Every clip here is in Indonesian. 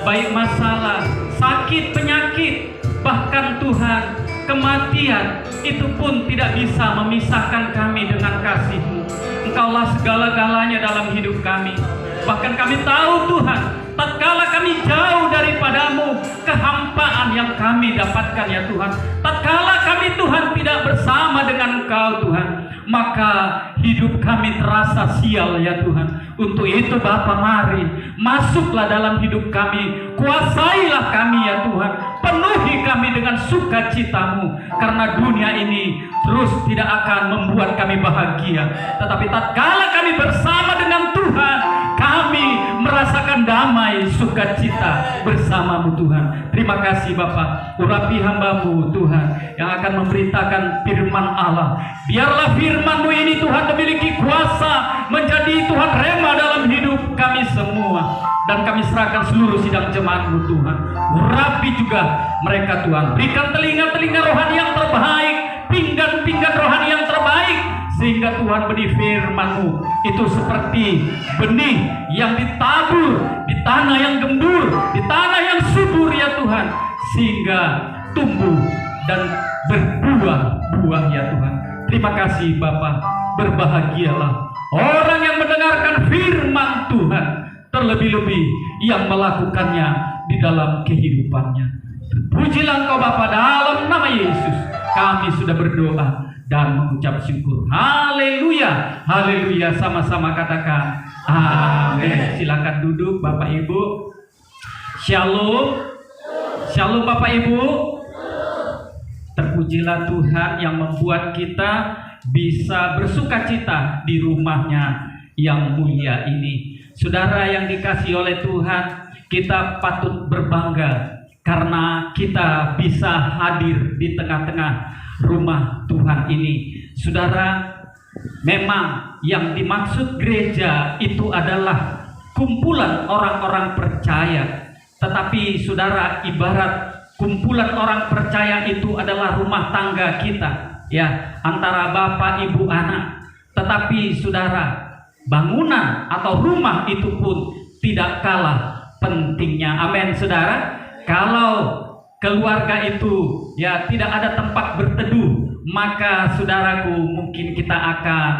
baik masalah, sakit, penyakit, bahkan Tuhan, kematian, itu pun tidak bisa memisahkan kami dengan kasih-Mu. Engkaulah segala-galanya dalam hidup kami. Bahkan kami tahu Tuhan, tatkala kami jauh daripadamu, kehampaan yang kami dapatkan ya Tuhan. Tatkala kami Tuhan tidak bersama dengan Engkau Tuhan, maka hidup kami terasa sial ya Tuhan. Untuk itu Bapa, mari masuklah dalam hidup kami, kuasailah kami ya Tuhan, penuhi kami dengan sukacita-Mu, karena dunia ini terus tidak akan membuat kami bahagia, tetapi tatkala kami bersama dengan Tuhan, kami merasakan damai sukacita bersama-Mu Tuhan. Terima kasih Bapa. Urapi hamba-Mu Tuhan yang akan memberitakan firman Allah. Biarlah firman-Mu ini Tuhan memiliki kuasa menjadi Tuhan rema dalam hidup kami semua. Dan kami serahkan seluruh sidang jemaat-Mu Tuhan. Urapi juga mereka Tuhan. Berikan telinga-telinga rohani yang terbaik, pinggan-pinggan rohani yang terbaik, sehingga Tuhan benih firman-Mu itu seperti benih yang ditabur di tanah yang gembur, di tanah yang subur ya Tuhan, sehingga tumbuh dan berbuah-buah ya Tuhan. Terima kasih Bapa. Berbahagialah orang yang mendengarkan firman Tuhan, terlebih-lebih yang melakukannya di dalam kehidupannya. Pujilah Engkau Bapa, dalam nama Yesus kami sudah berdoa dan mengucap syukur. Haleluya, haleluya. Sama-sama katakan amin. Silakan duduk Bapak Ibu. Shalom, shalom Bapak Ibu. Terpujilah Tuhan yang membuat kita bisa bersukacita di rumahnya yang mulia ini. Saudara yang dikasihi oleh Tuhan, kita patut berbangga karena kita bisa hadir di tengah-tengah rumah Tuhan ini. Saudara, memang yang dimaksud gereja itu adalah kumpulan orang-orang percaya. Tetapi saudara, ibarat kumpulan orang percaya itu adalah rumah tangga kita, ya, antara bapak, ibu, anak. Tetapi saudara, bangunan atau rumah itu pun tidak kalah pentingnya. Amin saudara. Kalau keluarga itu ya tidak ada tempat berteduh, maka saudaraku mungkin kita akan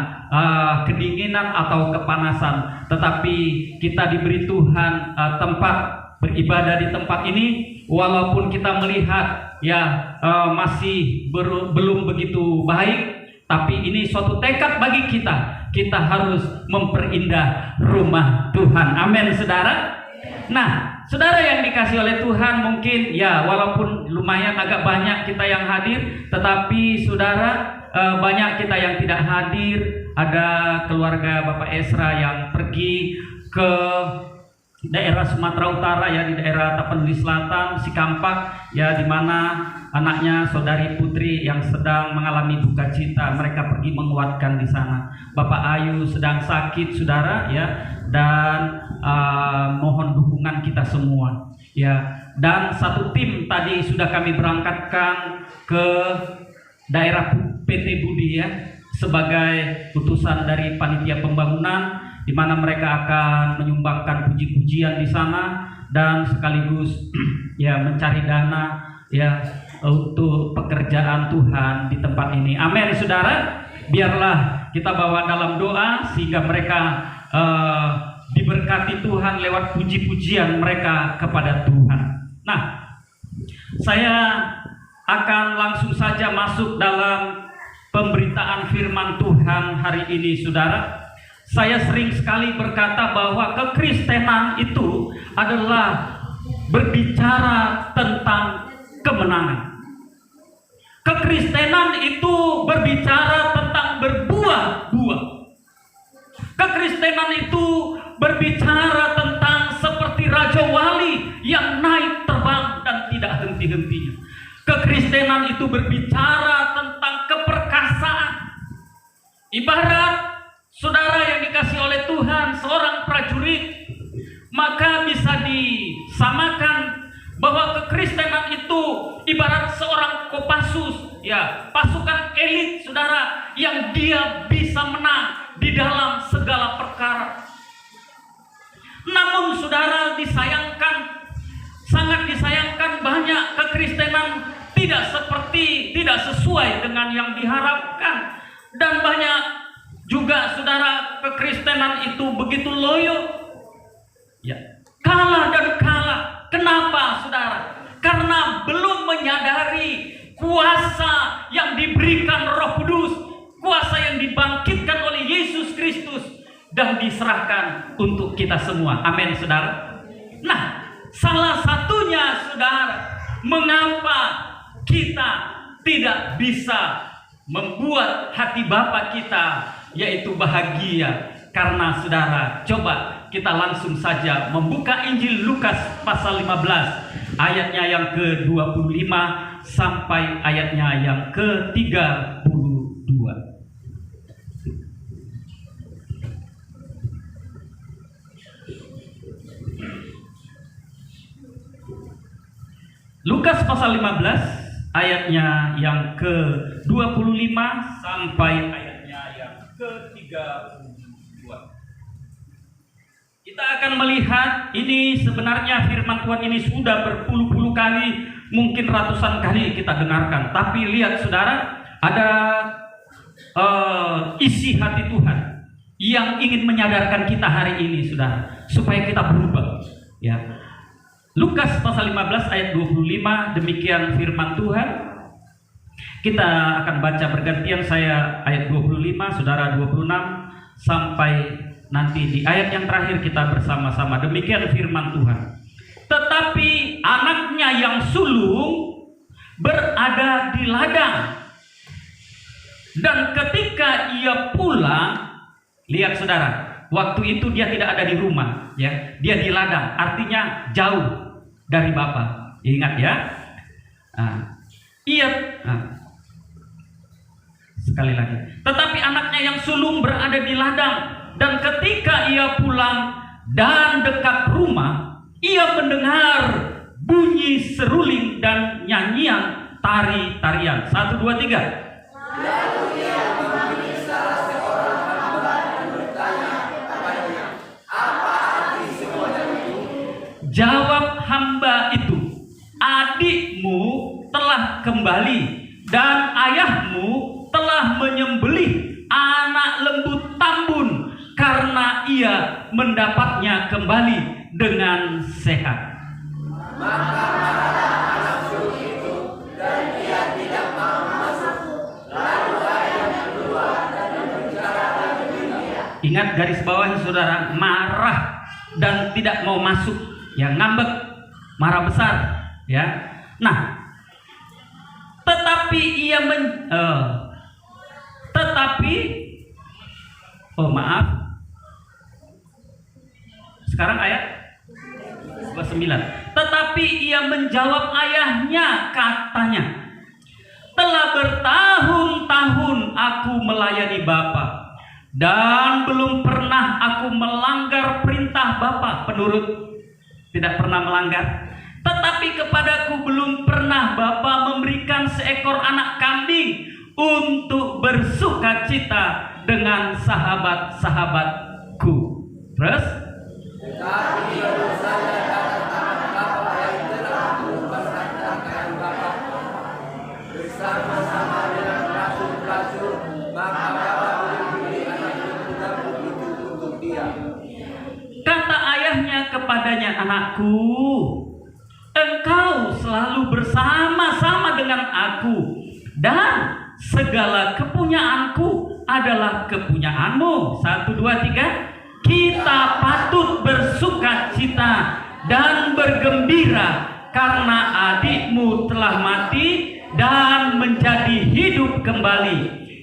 kedinginan atau kepanasan. Tetapi kita diberi Tuhan tempat beribadah di tempat ini, walaupun kita melihat ya masih belum begitu baik, tapi ini suatu tekad bagi kita. Kita harus memperindah rumah Tuhan. Amin saudara. Nah, saudara yang dikasih oleh Tuhan, mungkin ya walaupun lumayan agak banyak kita yang hadir, tetapi saudara banyak kita yang tidak hadir. Ada keluarga Bapak Esra yang pergi ke daerah Sumatera Utara, ya, di daerah Tapanuli Selatan, Sikampak, ya, di mana anaknya saudari Putri yang sedang mengalami duka cita. Mereka pergi menguatkan di sana. Bapak Ayu sedang sakit, saudara, ya, dan mohon dukungan kita semua, ya. Dan satu tim tadi sudah kami berangkatkan ke daerah PT Budi, ya, sebagai utusan dari panitia pembangunan, di mana mereka akan menyumbangkan puji-pujian di sana dan sekaligus ya mencari dana ya untuk pekerjaan Tuhan di tempat ini. Amin saudara. Biarlah kita bawa dalam doa sehingga mereka diberkati Tuhan lewat puji-pujian mereka kepada Tuhan. Nah, saya akan langsung saja masuk dalam pemberitaan firman Tuhan hari ini saudara. Saya sering sekali berkata bahwa kekristenan itu adalah berbicara tentang kemenangan. Kekristenan itu berbicara tentang berbuah-buah. Kekristenan itu berbicara tentang seperti Raja Wali yang naik terbang dan tidak henti-hentinya. Kekristenan itu berbicara tentang keperkasaan. Ibarat saudara yang dikasih oleh Tuhan, seorang prajurit, maka bisa disamakan bahwa kekristenan itu ibarat seorang Kopassus, ya, pasukan elit saudara, yang dia bisa menang di dalam segala perkara. Namun saudara, disayangkan kekristenan yang diharapkan. Dan banyak juga saudara, kekristenan itu begitu loyo. Ya, kalah dan kalah. Kenapa saudara? Karena belum menyadari kuasa yang diberikan Roh Kudus, kuasa yang dibangkitkan oleh Yesus Kristus dan diserahkan untuk kita semua. Amin saudara. Nah, salah satunya saudara, mengapa kita tidak bisa membuat hati Bapa kita yaitu bahagia? Karena saudara, coba kita langsung saja membuka Injil Lukas pasal 15 ayatnya yang ke-25 sampai ayatnya yang ke-32. Lukas pasal 15 ayatnya yang ke-25 sampai ayatnya yang ke-32. Kita akan melihat ini sebenarnya firman Tuhan ini sudah berpuluh-puluh kali, mungkin ratusan kali kita dengarkan. Tapi lihat saudara, ada isi hati Tuhan yang ingin menyadarkan kita hari ini saudara, supaya kita berubah. Ya, Lukas pasal 15 ayat 25, demikian firman Tuhan. Kita akan baca bergantian, saya ayat 25, saudara 26, sampai nanti di ayat yang terakhir kita bersama-sama. Demikian firman Tuhan. Tetapi anaknya yang sulung berada di ladang. Dan ketika ia pulang, lihat saudara, waktu itu dia tidak ada di rumah, ya. Dia di ladang, artinya jauh dari Bapa. Ingat ya. Sekali lagi. Tetapi anaknya yang sulung berada di ladang, dan ketika ia pulang dan dekat rumah, ia mendengar bunyi seruling dan nyanyian tari-tarian. 1, 2, 3. Lalu ia memanggil salah seorang hamba dan bertanya kepadanya, apa arti semuanya itu? Jawab hamba itu, adikmu telah kembali dan ayahmu telah menyembelih anak lembu tambun karena ia mendapatnya kembali dengan sehat. Maka marahlah anak sulung itu dan ia tidak mau masuk. Lalu ayahnya keluar dan berbicara dengan dia. Ingat garis bawahnya saudara, marah dan tidak mau masuk, ya, ngambek, marah besar, ya. Nah, sekarang ayat 29. Tetapi ia menjawab ayahnya, katanya, telah bertahun-tahun aku melayani Bapa dan belum pernah aku melanggar perintah Bapa. Penurut, tidak pernah melanggar. Tetapi kepadaku belum pernah Bapa memberikan seekor anak kambing untuk bersukacita dengan sahabat-sahabatku. Terus? Tetapi baru saja datang tangan Bapa yang telah mempersangkakan Bapa bersama-sama dengan pelacur-pelacur, maka Bapa memberi anak lembu tambun itu untuk dia. Kata ayahnya kepadanya, anakku, engkau selalu bersama-sama dengan aku dan segala kepunyaanku adalah kepunyaanmu. 1, 2, 3. Kita patut bersukacita dan bergembira karena adikmu telah mati dan menjadi hidup kembali.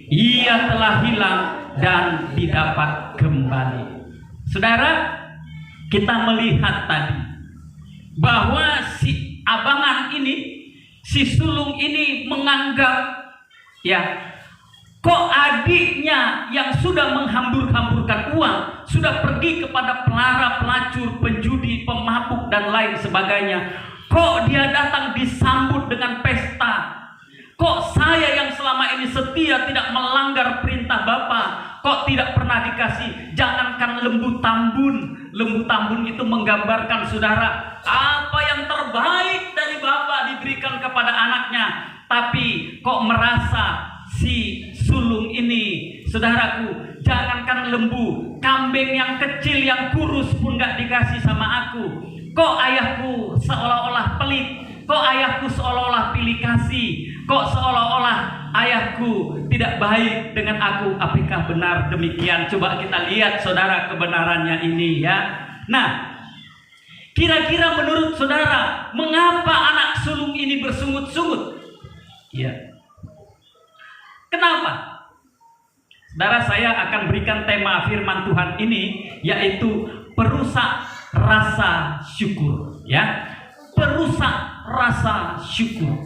Ia telah hilang dan didapat kembali. Saudara, kita melihat tadi bahwa si abangan ini, si sulung ini menganggap, ya, kok adiknya yang sudah menghambur-hamburkan uang, sudah pergi kepada pelara, pelacur, penjudi, pemabuk dan lain sebagainya, kok dia datang disambut dengan pesta? Kok saya yang selama ini setia tidak melanggar perintah Bapa, kok tidak pernah dikasih? Jangankan lembu tambun. Lembu tambun itu menggambarkan, saudara, apa yang terbaik dari Bapa diberikan kepada anaknya. Tapi kok merasa si sulung ini, saudaraku, jangankan lembu, kambing yang kecil yang kurus pun gak dikasih sama aku. Kok ayahku seolah-olah pelit? Kok ayahku seolah-olah pilih kasih? Kok seolah-olah ayahku tidak baik dengan aku? Apakah benar demikian? Coba kita lihat, saudara, kebenarannya ini ya. Nah, kira-kira menurut saudara, mengapa anak sulung ini bersungut-sungut? Ya. Kenapa? Saudara, saya akan berikan tema firman Tuhan ini, yaitu perusak rasa syukur. Ya, perusak rasa syukur.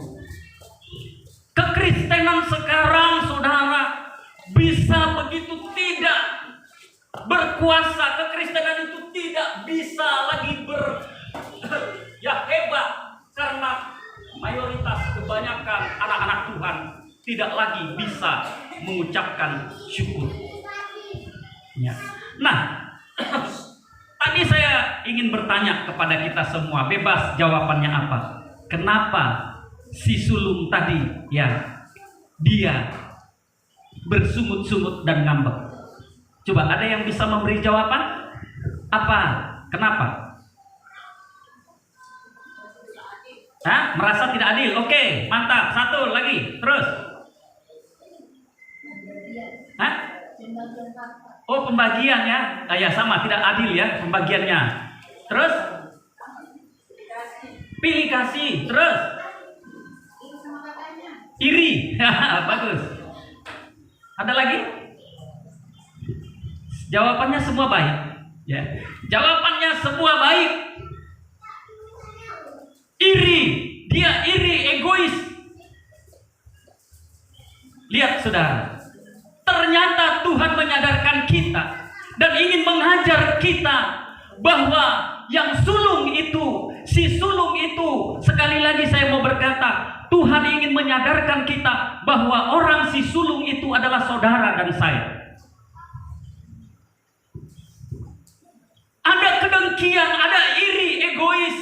Kekristenan sekarang, saudara, bisa begitu tidak berkuasa. Kekristenan itu tidak bisa lagi hebat, karena mayoritas kebanyakan anak-anak Tuhan tidak lagi bisa mengucapkan syukur. Ya. Nah, tadi saya ingin bertanya kepada kita semua, bebas jawabannya apa. Kenapa si sulung tadi dia bersungut-sungut dan ngambek? Coba ada yang bisa memberi jawaban? Apa? Kenapa? Merasa tidak adil. Oke, mantap. Satu lagi, terus. Oh, pembagian ya. Ya sama, tidak adil ya pembagiannya. Terus? Pilih kasih. Terus? Iri. Bagus. Ada lagi? Jawabannya semua baik. Ya. Jawabannya semua baik. Iri. Dia iri, egois. Lihat, saudara. Ternyata Tuhan menyadarkan kita dan ingin mengajar kita bahwa yang sulung itu, si sulung itu, sekali lagi saya mau berkata, Tuhan ingin menyadarkan kita bahwa orang si sulung itu adalah saudara dan saya. Ada kedengkian, ada iri, egois.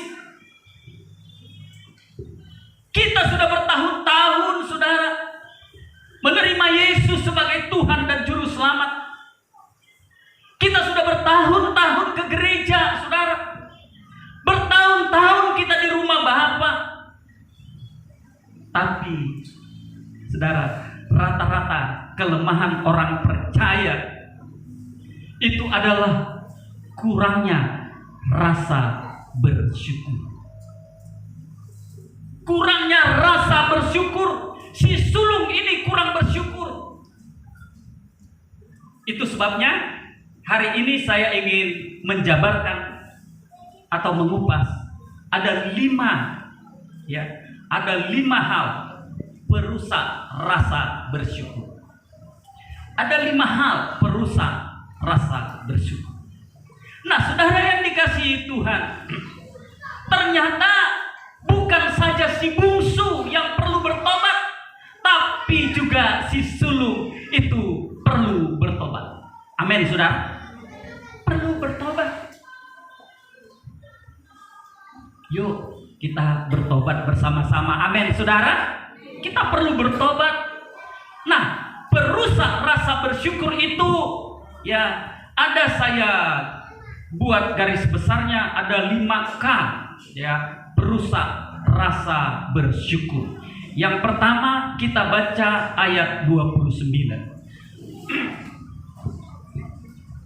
Kita sudah bertahun-tahun, saudara, menerima Yesus sebagai Tuhan dan Juru Selamat. Kita sudah bertahun-tahun ke gereja, saudara. Bertahun-tahun kita di rumah Bapa. Tapi, saudara, rata-rata kelemahan orang percaya itu adalah kurangnya rasa bersyukur. Kurangnya rasa bersyukur. Si sulung ini kurang bersyukur. Itu sebabnya hari ini saya ingin menjabarkan atau mengupas ada 5 hal perusak rasa bersyukur. Ada 5 hal perusak rasa bersyukur. Nah, saudara yang dikasihi Tuhan, ternyata bukan saja si bungsu yang perlu bertobat, tapi juga si sulung itu perlu bertobat. Amin, saudara. Perlu bertobat. Yuk kita bertobat bersama-sama. Amin, saudara. Kita perlu bertobat. Nah, perusak rasa bersyukur itu ada saya buat garis besarnya, ada 5K perusak rasa bersyukur. Yang pertama, kita baca ayat 29.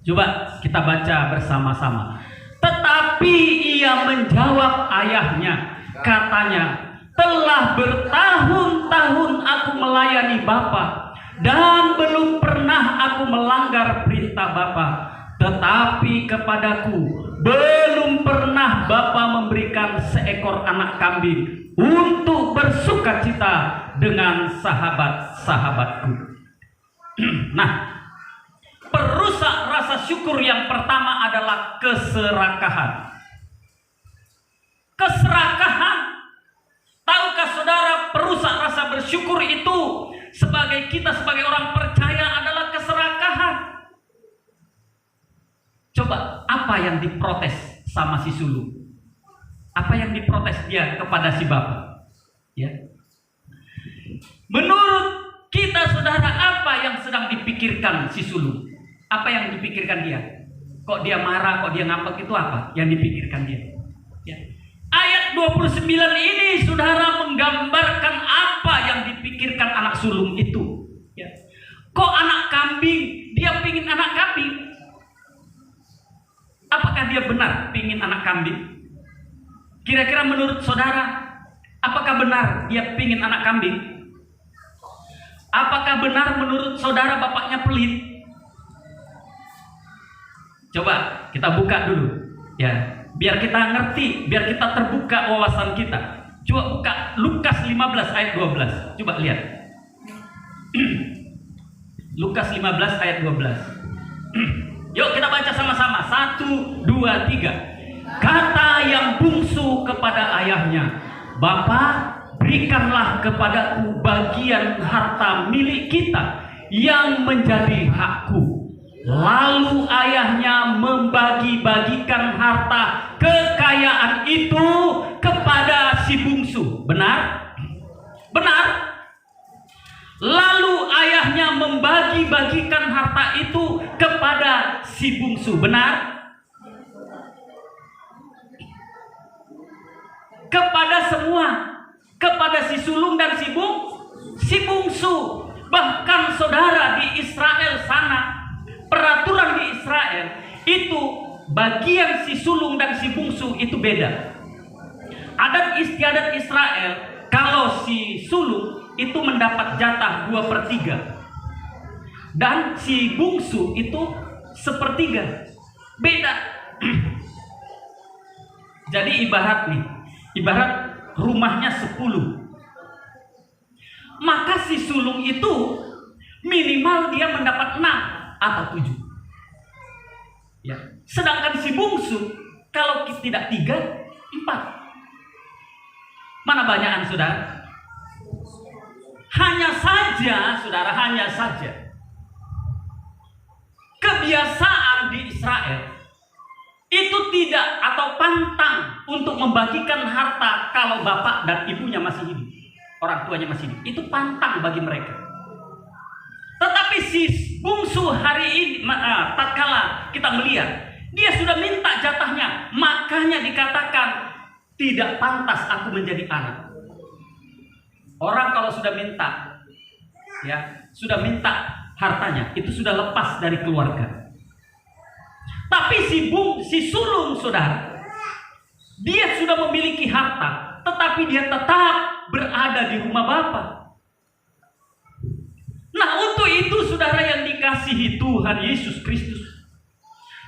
Coba kita baca bersama-sama. Tetapi ia menjawab ayahnya, katanya, telah bertahun-tahun aku melayani Bapa dan belum pernah aku melanggar perintah Bapa. Tetapi kepadaku belum pernah Bapa memberikan seekor anak kambing untuk bersukacita dengan sahabat-sahabatku. Nah, perusak rasa syukur yang pertama adalah keserakahan. Keserakahan. Tahukah saudara, perusak rasa bersyukur itu sebagai orang percaya adalah keserakahan. Coba, apa yang diprotes sama si sulung? Apa yang diprotes dia kepada si Bapa? Ya. Menurut kita kita, saudara, apa yang sedang dipikirkan si sulung? Apa yang dipikirkan dia? Kok dia marah, kok dia ngambek, itu apa yang dipikirkan dia? Ya. Ayat 29 ini, saudara, menggambarkan apa yang dipikirkan anak sulung itu. Ya. Kok anak kambing, dia pingin anak kambing? Apakah dia benar pingin anak kambing? Kira-kira menurut saudara, apakah benar dia pingin anak kambing? Apakah benar menurut saudara bapaknya pelit? Coba kita buka dulu, ya, biar kita ngerti, biar kita terbuka wawasan kita. Coba buka Lukas 15 ayat 12. Coba lihat. Lukas 15 ayat 12. Yuk kita baca sama-sama. 1, 2, 3. Kata yang bungsu kepada ayahnya, "Bapa, berikanlah kepadaku bagian harta milik kita yang menjadi hakku." Lalu ayahnya membagi-bagikan harta kekayaan itu kepada si bungsu. Benar? Benar? Lalu ayahnya membagi-bagikan harta itu kepada si bungsu. Benar? Kepada semua. Kepada si sulung dan si bungsu. Bahkan saudara, di Israel sana, peraturan di Israel itu bagian si sulung dan si bungsu itu beda. Adat istiadat Israel, kalau si sulung itu mendapat jatah 2/3 dan si bungsu itu 1/3. Beda. Jadi ibarat rumahnya 10, maka si sulung itu minimal dia mendapat 6 atau 7. Ya. Sedangkan si bungsu kalau tidak 3, 4. Mana banyakan, saudara? Hanya saja, saudara, hanya saja kebiasaan di Israel itu tidak atau pantang untuk membagikan harta kalau bapak dan ibunya masih hidup, orang tuanya masih hidup. Itu pantang bagi mereka. Tetapi si bungsu hari ini, tatkala kita melihat, dia sudah minta jatahnya, makanya dikatakan tidak pantas aku menjadi anak. Orang kalau sudah minta, ya, sudah minta hartanya, itu sudah lepas dari keluarga. Tapi si sulung, saudara, dia sudah memiliki harta, tetapi dia tetap berada di rumah bapak. Nah, untuk itu, saudara yang dikasihi Tuhan Yesus Kristus,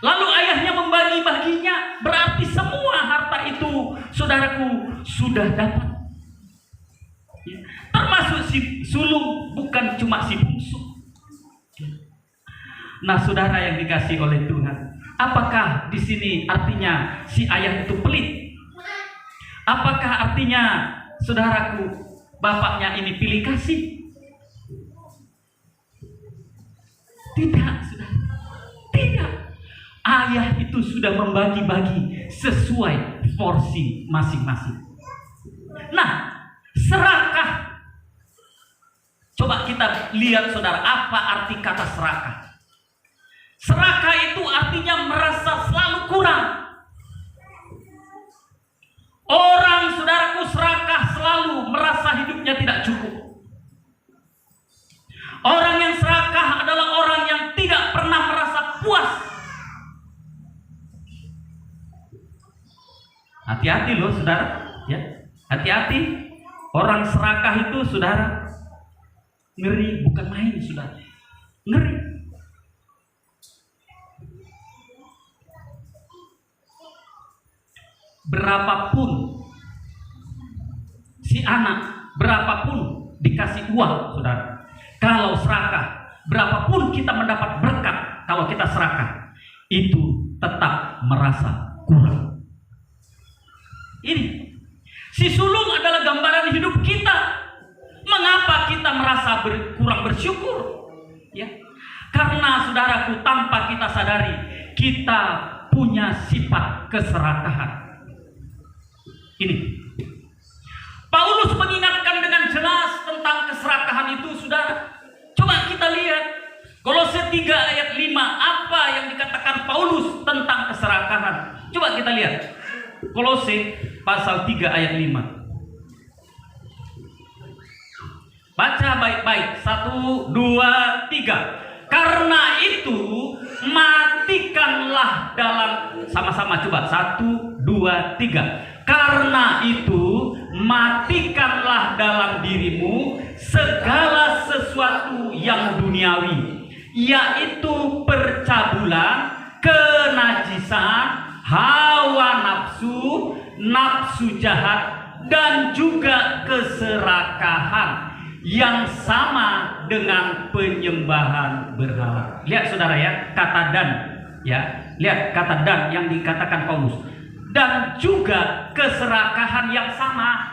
lalu ayahnya membagi-baginya, berarti semua harta itu, saudaraku, sudah dapat. Ya. Termasuk si sulung, bukan cuma si bungsu. Nah, saudara yang dikasihi oleh Tuhan, apakah di sini artinya si ayah itu pelit? Apakah artinya, saudaraku, bapaknya ini pilih kasih? Tidak, saudara. Tidak. Ayah itu sudah membagi-bagi sesuai porsi masing-masing. Nah, serakah. Coba kita lihat, saudara, apa arti kata serakah. Serakah itu artinya merasa selalu kurang. Orang, saudaraku, serakah selalu merasa hidupnya tidak cukup. Orang yang serakah adalah orang yang tidak pernah merasa puas. Hati-hati loh, saudara, ya. Hati-hati. Orang serakah itu, saudara, ngeri, bukan main, saudara. Ngeri. Berapapun si anak, berapapun dikasih uang, saudara, kalau serakah, berapapun kita mendapat berkat, kalau kita serakah, itu tetap merasa kurang. Ini si sulung adalah gambaran hidup kita. Mengapa kita merasa kurang bersyukur? Ya, karena, saudaraku, tanpa kita sadari, kita punya sifat keserakahan. Ini Paulus mengingatkan dengan jelas tentang keserakahan itu, saudara. ayat 5, apa yang dikatakan Paulus tentang keserakahan? Coba kita lihat. Kolose pasal 3 ayat 5. Baca baik-baik. 1, 2, 3. Karena itu matikanlah dalam, sama-sama coba. 1, 2, 3. Karena itu matikanlah dalam dirimu segala sesuatu yang duniawi, yaitu percabulan, kenajisan, hawa nafsu, nafsu jahat, dan juga keserakahan yang sama dengan penyembahan berhala. Lihat saudara ya, kata dan ya. Lihat kata dan yang dikatakan Paulus. Dan juga keserakahan yang sama.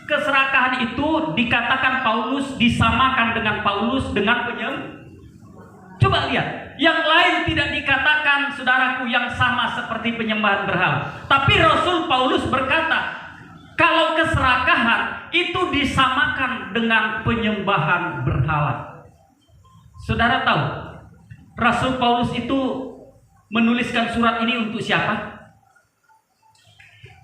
Keserakahan itu dikatakan Paulus, disamakan dengan Paulus dengan Coba lihat, yang lain tidak dikatakan saudaraku yang sama seperti penyembahan berhala. Tapi Rasul Paulus berkata, kalau keserakahan itu disamakan dengan penyembahan berhala. Saudara tahu, Rasul Paulus itu menuliskan surat ini untuk siapa?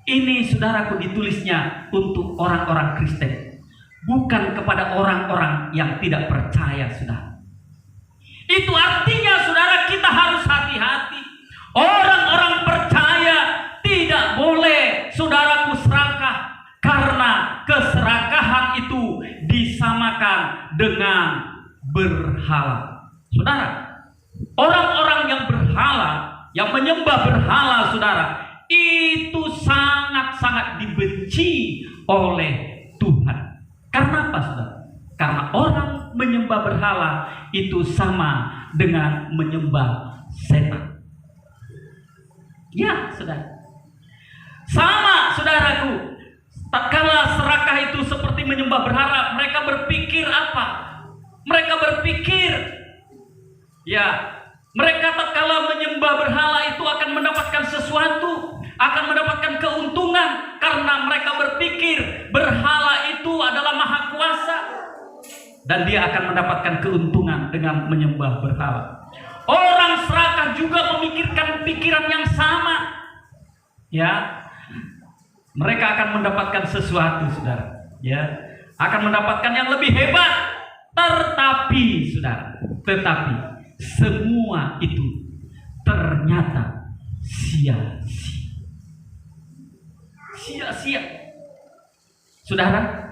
Ini saudaraku ditulisnya untuk orang-orang Kristen, bukan kepada orang-orang yang tidak percaya, saudara. Itu artinya saudara, kita harus hati-hati. Orang-orang percaya tidak boleh saudaraku serakah, karena keserakahan itu disamakan dengan berhala. Saudara, orang-orang yang berhala, yang menyembah berhala, saudara, itu sangat-sangat dibenci oleh Tuhan. Karena apa, saudara? Karena orang menyembah berhala itu sama dengan menyembah setan. Ya, saudara. Sama, saudaraku. Tatkala serakah itu seperti menyembah berhala, mereka berpikir apa? Mereka berpikir, ya, mereka tatkala menyembah berhala itu akan mendapatkan sesuatu, akan mendapatkan keuntungan, karena mereka berpikir berhala itu adalah maha kuasa dan dia akan mendapatkan keuntungan dengan menyembah berhala. Orang serakah juga memikirkan pikiran yang sama, ya. Mereka akan mendapatkan sesuatu, saudara, ya, akan mendapatkan yang lebih hebat. Tetapi, saudara, semua itu ternyata sia-sia. Saudara,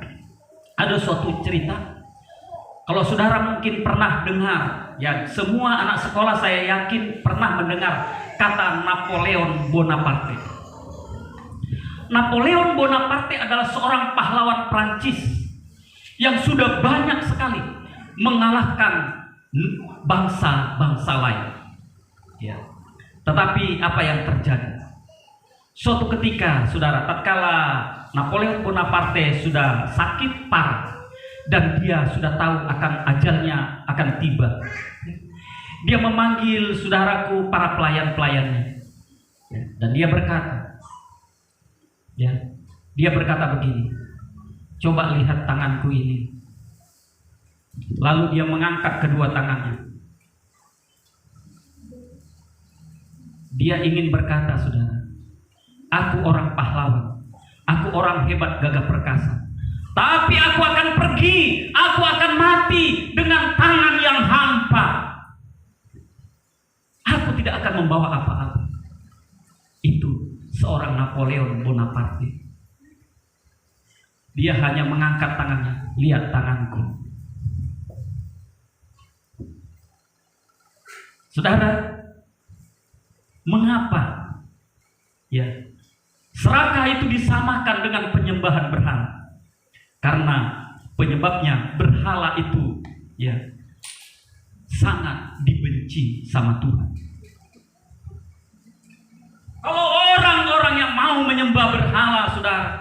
ada suatu cerita. Kalau saudara mungkin pernah dengar, ya, semua anak sekolah saya yakin pernah mendengar kata Napoleon Bonaparte. Napoleon Bonaparte adalah seorang pahlawan Prancis yang sudah banyak sekali mengalahkan bangsa-bangsa lain. Ya. Tetapi apa yang terjadi? Suatu ketika, saudara, tatkala Napoleon Bonaparte sudah sakit parah dan dia sudah tahu akan ajalnya akan tiba, dia memanggil saudaraku para pelayan-pelayannya, ya, dan dia berkata begini, coba lihat tanganku ini. Lalu dia mengangkat kedua tangannya. Dia ingin berkata, saudara, aku orang pahlawan, aku orang hebat gagah perkasa, tapi aku akan pergi, aku akan mati dengan tangan yang hampa. Aku tidak akan membawa apa-apa. Itu seorang Napoleon Bonaparte. Dia hanya mengangkat tangannya, lihat tanganku. Saudara, mengapa? Ya, serakah itu disamakan dengan penyembahan berhala. Karena penyebabnya berhala itu, ya, sangat dibenci sama Tuhan. Kalau orang-orang yang mau menyembah berhala, saudara,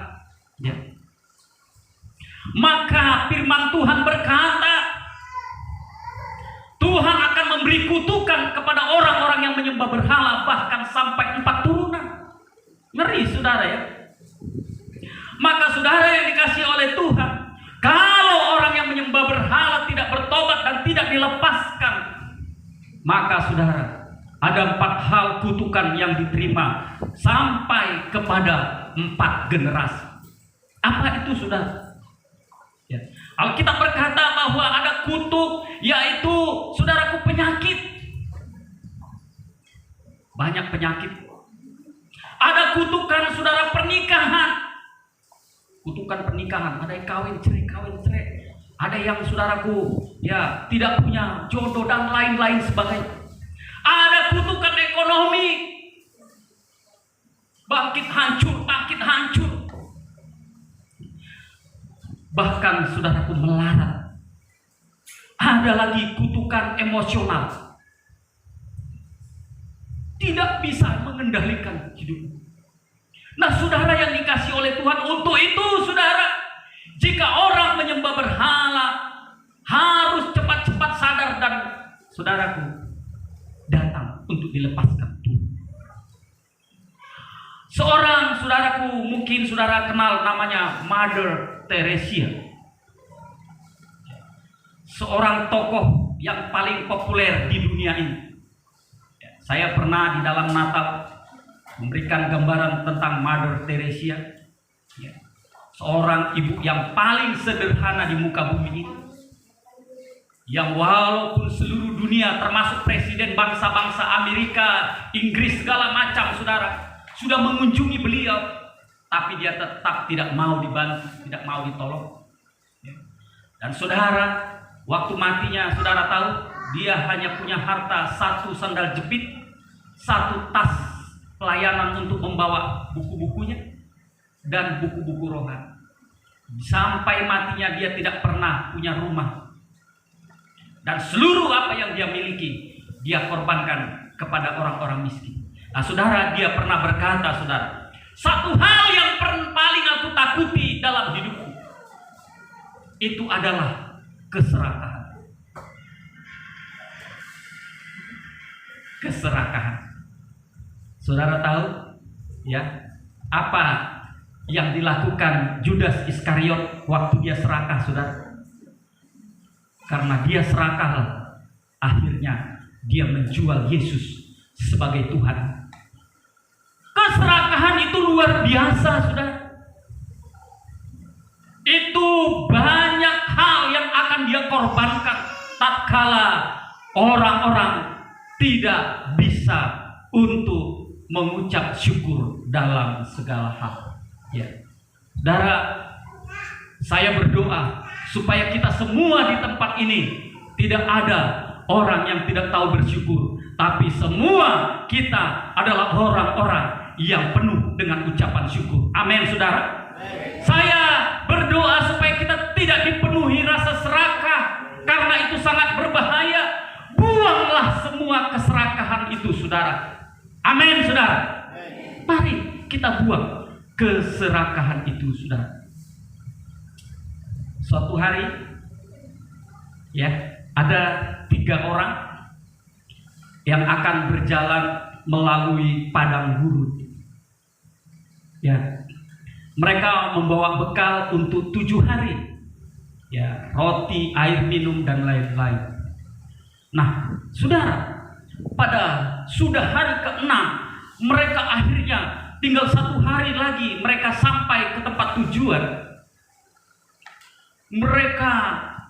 ya, maka firman Tuhan berkata, Tuhan akan memberi kutukan kepada orang-orang yang menyembah berhala, bahkan sampai 4 turunan. Ngeri, saudara, ya. Maka saudara yang dikasihi oleh Tuhan, kalau orang yang menyembah berhala tidak bertobat dan tidak dilepaskan, Maka saudara, ada 4 hal kutukan yang diterima sampai kepada 4 generasi. Apa itu saudara? Ya. Alkitab berkata bahwa ada kutuk, yaitu saudaraku penyakit. Banyak penyakit. Ada kutukan saudara pernikahan. Kutukan pernikahan, ada yang kawin cerai. Ada yang saudaraku ya tidak punya jodoh dan lain-lain sebagainya. Ada kutukan ekonomi. Bangkit hancur. Bahkan saudaraku melarat. Ada lagi kutukan emosional. Tidak bisa mengendalikan hidup. Nah, saudara yang dikasih oleh Tuhan, untuk itu saudara, jika orang menyembah berhala, harus cepat-cepat sadar dan saudaraku datang untuk dilepaskan Tuhan. Seorang saudaraku, mungkin saudara kenal namanya Mother Teresa. Seorang tokoh yang paling populer di dunia ini. Saya pernah di dalam Natal memberikan gambaran tentang Mother Teresa, seorang ibu yang paling sederhana di muka bumi ini, yang walaupun seluruh dunia termasuk presiden bangsa-bangsa Amerika, Inggris, segala macam saudara sudah mengunjungi beliau, tapi dia tetap tidak mau dibantu, tidak mau ditolong. Dan saudara, waktu matinya saudara tahu, dia hanya punya harta 1 sandal jepit, 1 tas pelayanan untuk membawa buku-bukunya dan buku-buku rohani. Sampai matinya dia tidak pernah punya rumah. Dan seluruh apa yang dia miliki, dia korbankan kepada orang-orang miskin. Nah saudara, dia pernah berkata, saudara, satu hal yang paling aku takuti dalam hidupku, itu adalah keserakahan. Keserakahan. Saudara tahu ya apa yang dilakukan Judas Iskariot waktu dia serakah, saudara? Karena dia serakah, akhirnya dia menjual Yesus sebagai Tuhan. Keserakahan itu luar biasa, saudara. Itu banyak hal yang akan dia korbankan tatkala orang-orang tidak bisa untuk mengucap syukur dalam segala hal. Ya, saudara, saya berdoa supaya kita semua di tempat ini tidak ada orang yang tidak tahu bersyukur, tapi semua kita adalah orang-orang yang penuh dengan ucapan syukur. Amin, saudara. Amen. Saya berdoa supaya kita tidak dipenuhi rasa serakah, karena itu sangat berbahaya. Buanglah semua keserakahan itu, saudara. Amin, saudara. Mari kita buang keserakahan itu, saudara. Suatu hari, ya, ada 3 orang yang akan berjalan melalui padang gurun. Ya, mereka membawa bekal untuk 7 hari. Ya, roti, air minum dan lain-lain. Nah, saudara, pada sudah hari ke-6, mereka akhirnya tinggal 1 hari lagi mereka sampai ke tempat tujuan. Mereka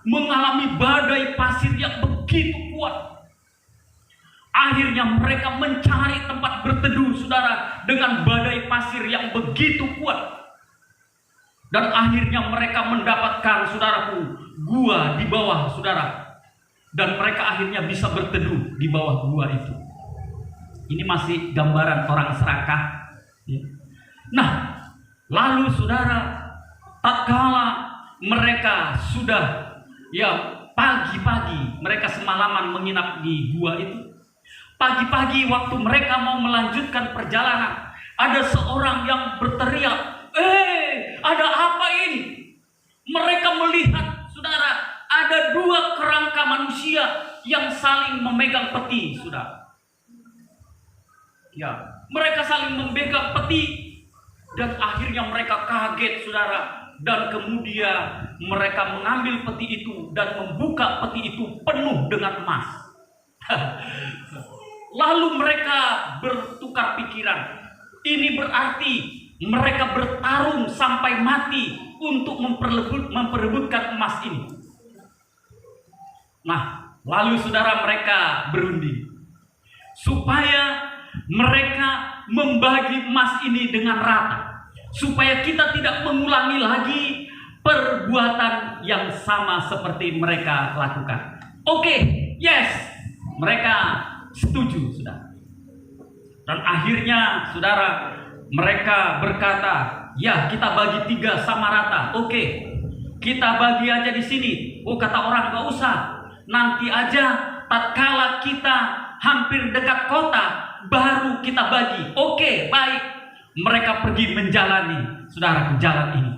mengalami badai pasir yang begitu kuat. Akhirnya mereka mencari tempat berteduh, saudara, dengan badai pasir yang begitu kuat. Dan akhirnya mereka mendapatkan, saudaraku, gua di bawah, saudara. Dan mereka akhirnya bisa berteduh di bawah gua itu. Ini masih gambaran orang serakah. Nah, lalu saudara, tatkala mereka sudah pagi-pagi, mereka semalaman menginap di gua itu. Pagi-pagi waktu mereka mau melanjutkan perjalanan, ada seorang yang berteriak, ada apa ini? Mereka melihat, saudara, ada 2 kerangka manusia yang saling memegang peti, saudara. Ya, mereka saling memegang peti dan akhirnya mereka kaget, saudara. Dan kemudian mereka mengambil peti itu dan membuka peti itu penuh dengan emas. Lalu mereka bertukar pikiran. Ini berarti mereka bertarung sampai mati untuk memperebutkan emas ini. Nah, lalu saudara, mereka berunding supaya mereka membagi emas ini dengan rata, supaya kita tidak mengulangi lagi perbuatan yang sama seperti mereka lakukan. Oke, yes, mereka setuju, saudara. Dan akhirnya, saudara, mereka berkata, ya kita bagi 3 sama rata. Oke, kita bagi aja di sini. Oh, kata orang, gak usah. Nanti aja, tatkala kita hampir dekat kota, baru kita bagi. Oke, baik. Mereka pergi menjalani, saudaraku, jalan ini.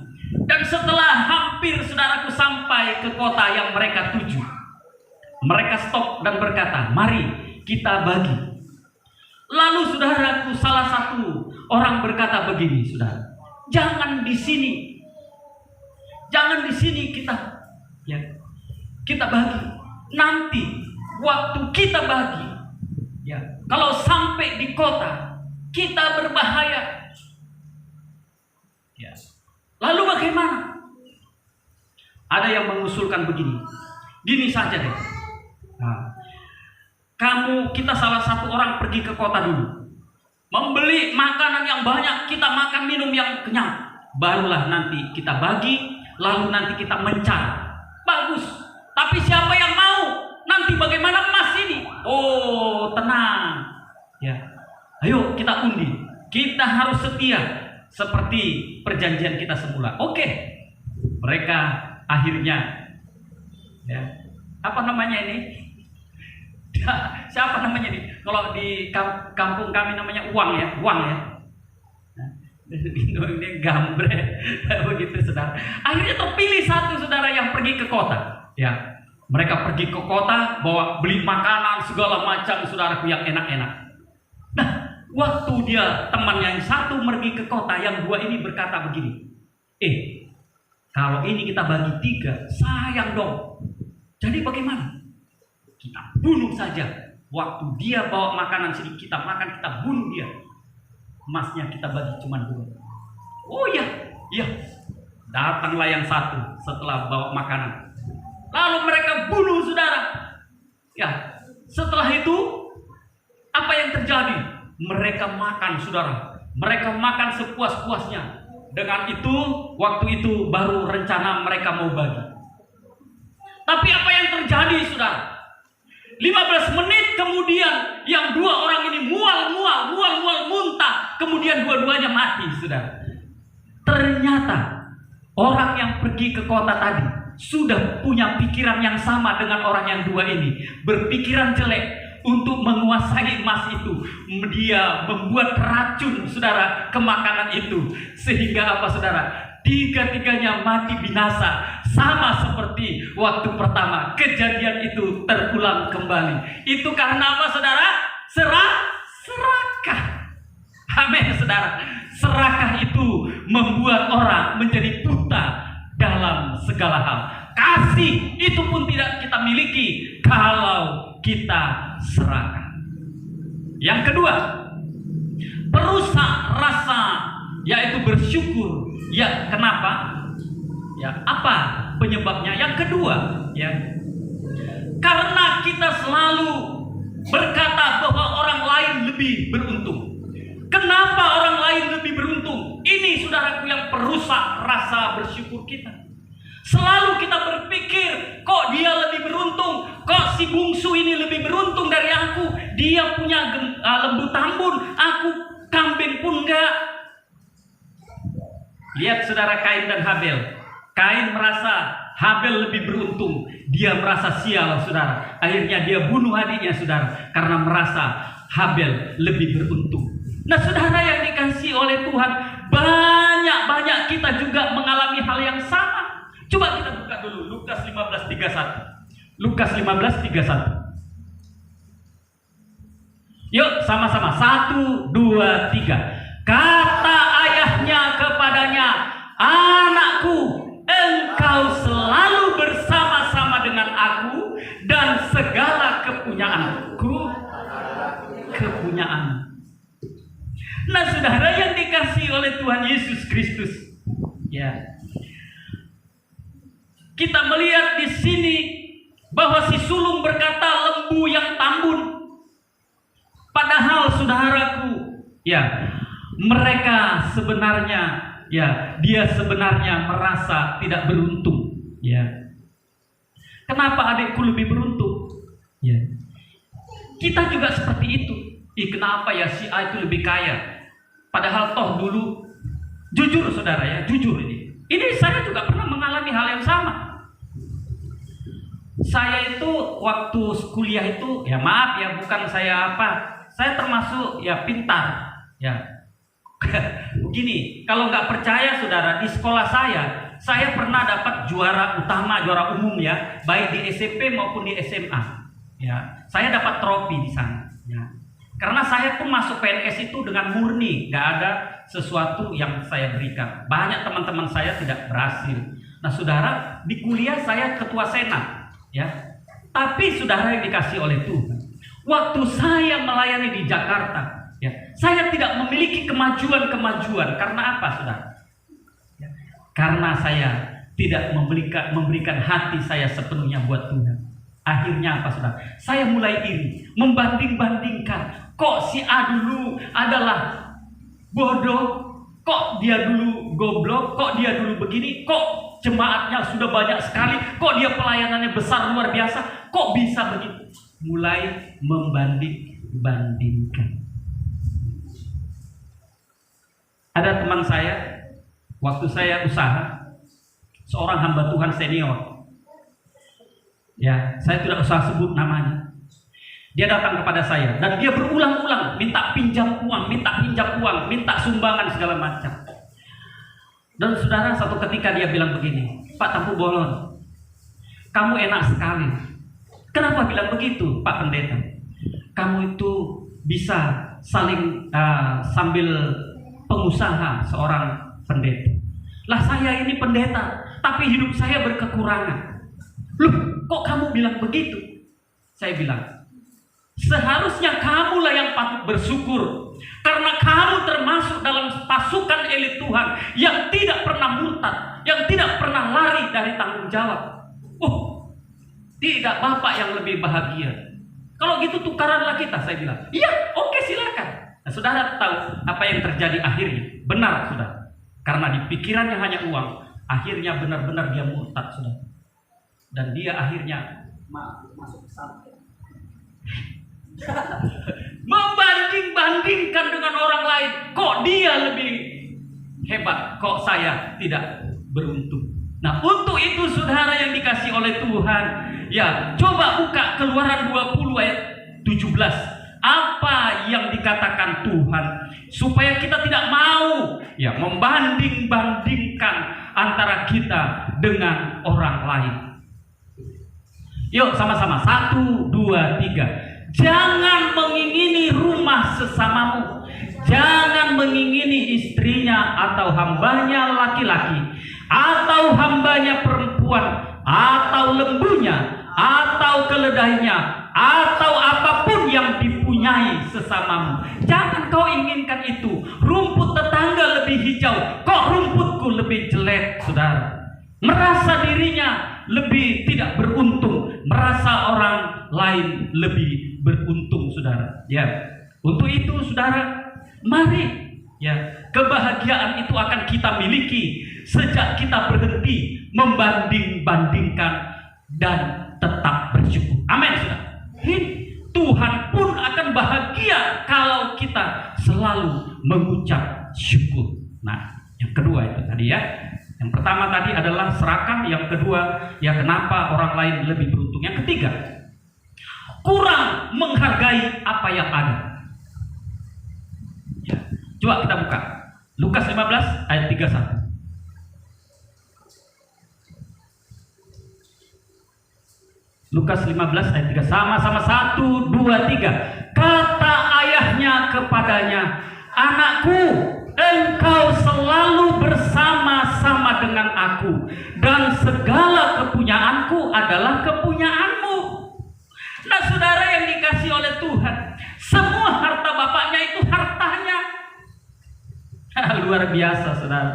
Dan setelah hampir, saudaraku, sampai ke kota yang mereka tuju, mereka stop dan berkata, mari kita bagi. Lalu saudaraku, salah satu orang berkata begini, saudara, jangan di sini, jangan di sini kita bagi. Nanti waktu kita bagi, ya, kalau sampai di kota kita berbahaya. Ya. Lalu bagaimana? Ada yang mengusulkan begini, gini saja deh. Nah, kita salah satu orang pergi ke kota dulu, membeli makanan yang banyak, kita makan minum yang kenyang, barulah nanti kita bagi, lalu nanti kita mencari. Bagus, tapi siapa yang mau? Nanti bagaimana emas ini? Oh, tenang, ya, ayo kita undi, kita harus setia seperti perjanjian kita semula. Oke, mereka akhirnya, ya, apa namanya ini? Siapa namanya nih? Kalau di kampung kami namanya uang ya. Ini gambre begitu, saudara. Akhirnya terpilih satu saudara yang pergi ke kota. Ya, mereka pergi ke kota, bawa beli makanan segala macam, saudaraku, yang enak-enak. Nah, waktu dia teman yang satu pergi ke kota, yang 2 ini berkata begini, kalau ini kita bagi 3, sayang dong. Jadi bagaimana? Kita bunuh saja. Waktu dia bawa makanan sini, kita makan, kita bunuh dia. Emasnya kita bagi cuma 2. Oh iya. Datanglah yang satu setelah bawa makanan. Lalu mereka bunuh, saudara. Ya, setelah itu apa yang terjadi? Mereka makan, saudara. Mereka makan sepuas-puasnya. Dengan itu, waktu itu baru rencana mereka mau bagi. Tapi apa yang terjadi, saudara? 15 menit kemudian, yang 2 orang ini mual, muntah. Kemudian dua-duanya mati, saudara. Ternyata orang yang pergi ke kota tadi sudah punya pikiran yang sama dengan orang yang 2 ini. Berpikiran jelek untuk menguasai emas itu. Dia membuat racun, saudara, ke makanan itu. Sehingga apa, saudara? 3-tiganya mati binasa, sama seperti waktu pertama. Kejadian itu terulang kembali. Itu karena apa, saudara? Serakah. Amin, saudara. Serakah itu membuat orang menjadi buta dalam segala hal. Kasih itu pun tidak kita miliki kalau kita serakah. Yang kedua, perusak rasa, yaitu bersyukur. Ya, kenapa? Ya, apa penyebabnya? Yang kedua, ya, karena kita selalu berkata bahwa orang lain lebih beruntung. Kenapa orang lain lebih beruntung? Ini, saudaraku, yang perusak rasa bersyukur kita. Selalu kita berpikir, kok dia lebih beruntung, kok si bungsu ini lebih beruntung dari aku, dia punya lembu tambun, aku kambing pun enggak. Lihat, saudara, Kain dan Habel. Kain merasa Habel lebih beruntung, dia merasa sial, saudara. Akhirnya dia bunuh adiknya, saudara, karena merasa Habel lebih beruntung. Nah, saudara yang dikasihi oleh Tuhan, banyak kita juga mengalami hal yang sama. Coba kita buka dulu Lukas 15:31. Lukas 15:31. Yuk sama-sama, 1, 2, 3. Kata ayahnya kepadanya, anakku, engkau selalu bersama-sama dengan aku dan segala kepunyaanku oleh Tuhan Yesus Kristus. Ya. Kita melihat di sini bahwa si sulung berkata lembu yang tambun. Padahal saudaraku, ya, mereka sebenarnya, ya, dia sebenarnya merasa tidak beruntung, ya. Kenapa adikku lebih beruntung? Ya. Kita juga seperti itu. Kenapa ya si A itu lebih kaya? Padahal toh dulu, jujur saudara ya, jujur ini. Ini saya juga pernah mengalami hal yang sama. Saya itu waktu kuliah itu, ya maaf ya, bukan saya apa, saya termasuk ya pintar, ya. Begini, kalau nggak percaya saudara, di sekolah saya pernah dapat juara utama, juara umum ya, baik di SMP maupun di SMA. Ya, saya dapat trofi di sana. Ya. Karena saya pun masuk PNS itu dengan murni, nggak ada sesuatu yang saya berikan. Banyak teman-teman saya tidak berhasil. Nah, saudara, di kuliah saya ketua senat. Ya, tapi saudara yang dikasih oleh Tuhan, waktu saya melayani di Jakarta, ya, saya tidak memiliki kemajuan. Karena apa, saudara? Ya, karena saya tidak memberikan hati saya sepenuhnya buat Tuhan. Akhirnya apa, saudara? Saya mulai iri, membanding-bandingkan. Kok si A dulu adalah bodoh, kok dia dulu goblok, kok dia dulu begini, kok jemaatnya sudah banyak sekali, kok dia pelayanannya besar luar biasa, kok bisa begitu? Mulai membanding-bandingkan. Ada teman saya, waktu saya usaha, seorang hamba Tuhan senior, ya, saya tidak usah sebut namanya. Dia datang kepada saya dan dia berulang-ulang minta pinjam uang, minta sumbangan segala macam. Dan saudara, satu ketika dia bilang begini, Pak Tampu Bolon, kamu enak sekali. Kenapa bilang begitu, Pak Pendeta? Kamu itu bisa saling sambil pengusaha seorang pendeta. Lah saya ini pendeta, tapi hidup saya berkekurangan. Loh, kok kamu bilang begitu? Saya bilang, seharusnya kamulah yang patut bersyukur. Karena kamu termasuk dalam pasukan elit Tuhan yang tidak pernah murtad, yang tidak pernah lari dari tanggung jawab. Tidak Bapak yang lebih bahagia. Kalau gitu tukaranlah kita, saya bilang. Iya, oke, silakan. Nah, saudara tahu apa yang terjadi akhirnya? Benar, saudara. Karena di pikirannya hanya uang, akhirnya benar-benar dia murtad, saudara. Dan dia akhirnya masuk ke sana. Membanding-bandingkan dengan orang lain. Kok dia lebih hebat, kok saya tidak beruntung. Nah, untuk itu saudara yang dikasih oleh Tuhan, ya, coba buka Keluaran 20 ayat 17. Apa yang dikatakan Tuhan, supaya kita tidak mau ya membanding-bandingkan antara kita dengan orang lain. Yuk sama-sama, 1, 2, 3. Jangan mengingini rumah sesamamu. Jangan mengingini istrinya atau hambanya laki-laki, atau hambanya perempuan, atau lembunya, atau keledainya, atau apapun yang dipunyai sesamamu. Jangan kau inginkan itu. Rumput tetangga lebih hijau, kok rumputku lebih jelek, saudara. Merasa dirinya lebih tidak beruntung, merasa orang lain lebih beruntung, saudara. Ya, untuk itu saudara, mari ya, kebahagiaan itu akan kita miliki sejak kita berhenti membanding-bandingkan dan tetap bersyukur. Amin, saudara. Tuhan pun akan bahagia kalau kita selalu mengucap syukur. Nah, yang kedua itu tadi ya. Yang pertama tadi adalah serahkan, yang kedua ya kenapa orang lain lebih beruntung. Yang ketiga, kurang menghargai apa yang ada. Ya. Coba kita buka Lukas 15 ayat 31. Lukas 15 ayat 3. Sama-sama 1, 2, 3. Kata ayahnya kepadanya, "Anakku, engkau selalu bersama-sama dengan aku, dan segala kepunyaanku adalah kepunyaanmu." Nah, saudara yang dikasih oleh Tuhan, semua harta bapaknya itu hartanya. Luar biasa, saudara.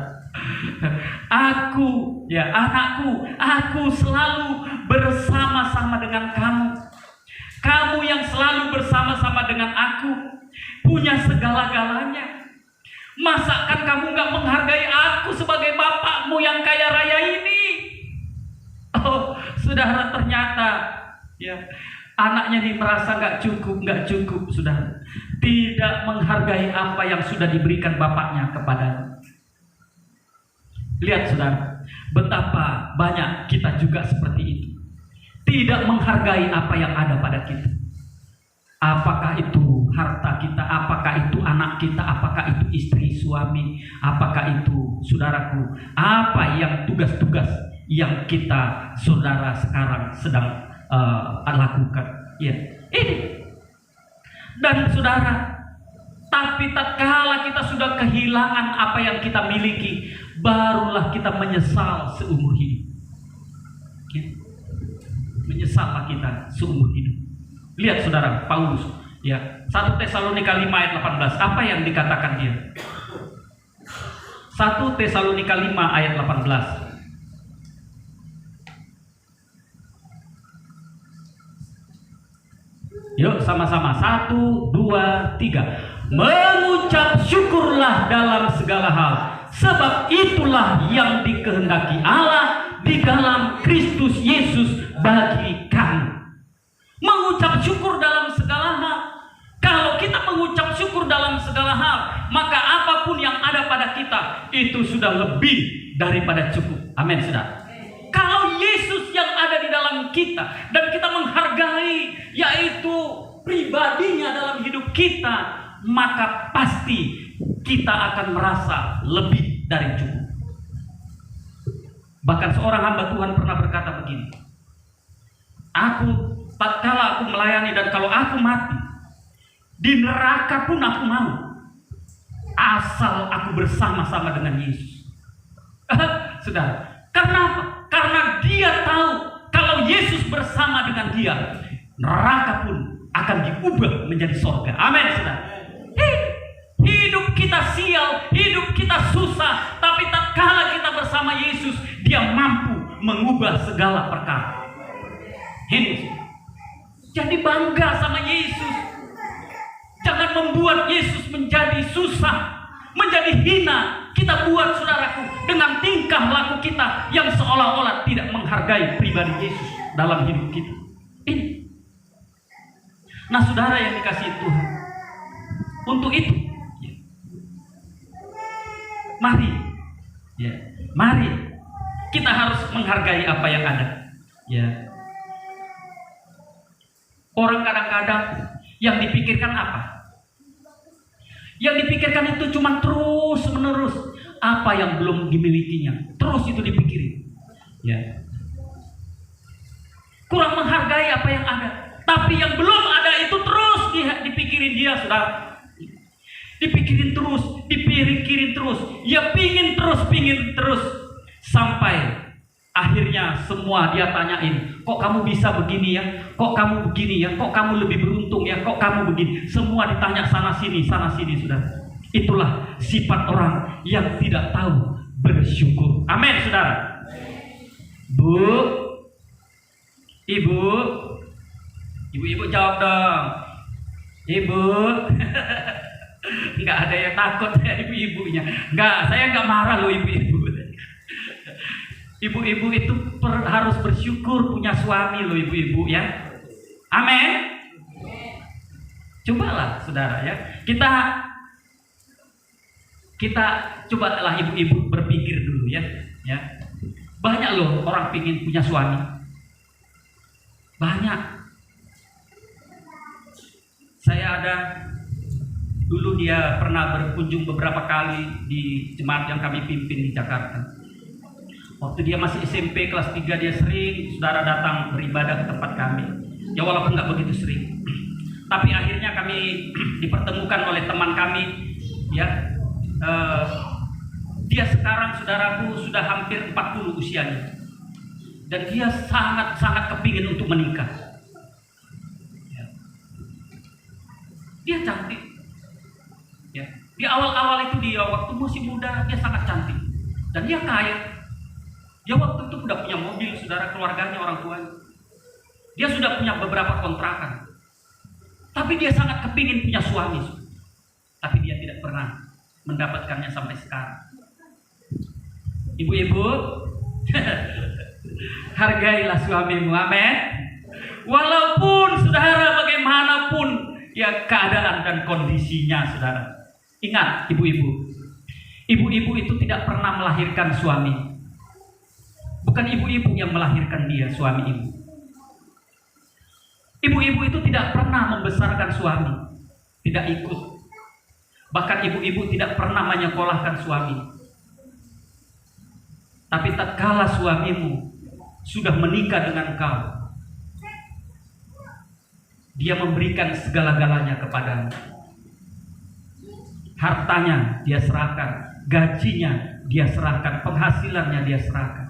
Aku, ya anakku, aku selalu bersama-sama dengan kamu. Kamu yang selalu bersama-sama dengan aku, punya segala-galanya. Masakan kamu gak menghargai aku sebagai bapakmu yang kaya raya ini? Oh, saudara, ternyata ya anaknya ini merasa gak cukup, saudara. Tidak menghargai apa yang sudah diberikan bapaknya kepadanya. Lihat, saudara, betapa banyak kita juga seperti itu. Tidak menghargai apa yang ada pada kita. Apakah itu harta kita, apakah itu anak kita, apakah itu istri, suami, apakah itu saudaraku, apa yang tugas-tugas yang kita, saudara, sekarang sedang lakukan. Ya, ini. Dan saudara, tapi tatkala kita sudah kehilangan apa yang kita miliki, barulah kita menyesal seumur hidup. Ya. Menyesallah kita seumur hidup. Lihat, saudara, Paulus, ya, 1 Tesalonika 5 ayat 18, apa yang dikatakan dia? 1 Tesalonika 5 ayat 18. Yuk sama-sama, 1, 2, 3. Mengucap syukurlah dalam segala hal, sebab itulah yang dikehendaki Allah di dalam Kristus Yesus bagi kamu. Mengucap syukur dalam segala hal. Kalau kita mengucap syukur dalam segala hal, maka apapun yang ada pada kita itu sudah lebih daripada cukup. Amin, saudara. Kalau Yesus yang ada di dalam kita dan kita menghargai, yaitu pribadinya dalam hidup kita, maka pasti kita akan merasa lebih dari cukup. Bahkan seorang hamba Tuhan pernah berkata begini, tatkala aku melayani dan kalau aku mati, di neraka pun aku mau, asal aku bersama-sama dengan Yesus. Saudara, kenapa? Karena dia tahu kalau Yesus bersama dengan dia, neraka pun akan diubah menjadi surga. Amin, saudara. Hidup kita sial, hidup kita susah, tapi tatkala kita bersama Yesus, dia mampu mengubah segala perkara. Ini, jadi bangga sama Yesus. Jangan membuat Yesus menjadi susah, menjadi hina. Kita buat, saudaraku, dengan tingkah laku kita yang seolah-olah tidak menghargai pribadi Yesus dalam hidup kita. Ini. Nah, saudara yang dikasihi Tuhan, untuk itu, mari kita harus menghargai apa yang ada. Ya. Orang kadang-kadang yang dipikirkan apa? Yang dipikirkan itu cuma terus-menerus apa yang belum dimilikinya, terus itu dipikirin. Ya. Kurang menghargai apa yang ada, tapi yang belum ada itu terus dipikirin dia, saudara. Dipikirin terus, ya pingin terus, sampai akhirnya semua dia tanyain, kok kamu bisa begini ya, kok kamu begini ya, kok kamu lebih beruntung ya, kok kamu begini. Semua ditanya sana sini, saudara. Itulah sifat orang yang tidak tahu bersyukur. Amin, saudara. Bu, ibu jawab dong. Ibu. Nggak ada yang takut ya ibu-ibunya. Saya nggak marah loh ibu-ibu. Ibu-ibu itu harus bersyukur punya suami loh ibu-ibu ya. Amin. Cobalah, saudara ya. Kita cobalah ibu-ibu berpikir dulu ya. Banyak loh orang pingin punya suami. Banyak. Saya ada dulu, dia pernah berkunjung beberapa kali di jemaat yang kami pimpin di Jakarta. Waktu dia masih SMP kelas 3, dia sering, saudara, datang beribadah ke tempat kami. Ya walaupun nggak begitu sering. Tapi akhirnya kami dipertemukan oleh teman kami. Ya, dia sekarang, saudaraku, sudah hampir 40 usianya. Dan dia sangat-sangat kepingin untuk menikah. Ya. Dia cantik. Ya. Di awal-awal itu dia waktu masih muda dia sangat cantik dan dia kaya. Dia waktu itu sudah punya mobil, saudara, keluarganya, orang tuanya. Dia sudah punya beberapa kontrakan. Tapi dia sangat kepingin punya suami. Tapi dia tidak pernah mendapatkannya sampai sekarang. Ibu-ibu, hargailah suamimu, amin. Walaupun saudara bagaimanapun ya keadaan dan kondisinya, saudara. Ingat, ibu-ibu. Ibu-ibu itu tidak pernah melahirkan suami. Bukan ibu-ibu yang melahirkan dia, suami ibu. Ibu-ibu itu tidak pernah membesarkan suami. Tidak ikut. Bahkan ibu-ibu tidak pernah menyekolahkan suami. Tapi tatkala suamimu sudah menikah dengan kau, dia memberikan segala-galanya kepadamu. Hartanya dia serahkan, gajinya dia serahkan, penghasilannya dia serahkan.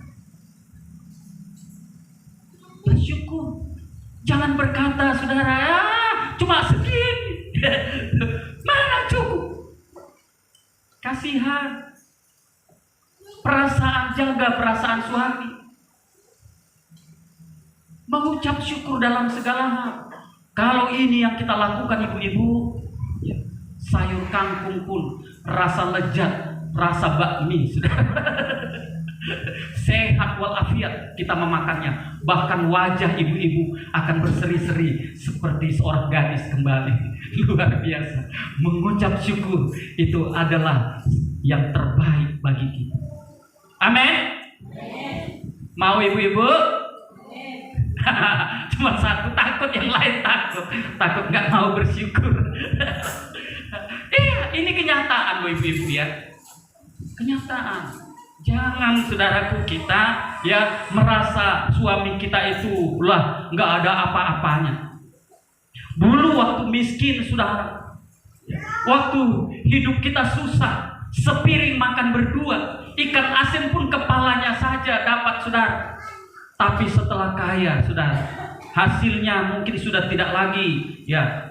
Bersyukur. Jangan berkata, saudara, cuma segini. Mana cukup? Kasihan. Perasaan, jaga perasaan suami. Mengucap syukur dalam segala hal. Kalau ini yang kita lakukan, ibu-ibu, sayur kangkung pun rasa lezat, rasa bakmi, saudara. Sehat walafiat kita memakannya. Bahkan wajah ibu-ibu akan berseri-seri seperti seorang gadis kembali. Luar biasa. Mengucap syukur itu adalah yang terbaik bagi kita. Amin. Mau ibu-ibu? Cuma satu takut, yang lain takut. Takut nggak mau bersyukur. Iya, ini kenyataan ibu-ibu ya. Kenyataan. Jangan saudaraku kita ya merasa suami kita itu lah nggak ada apa-apanya. Dulu waktu miskin, saudara, waktu hidup kita susah, sepiring makan berdua, ikan asin pun kepalanya saja dapat, saudara. Tapi setelah kaya, saudara, hasilnya mungkin sudah tidak lagi ya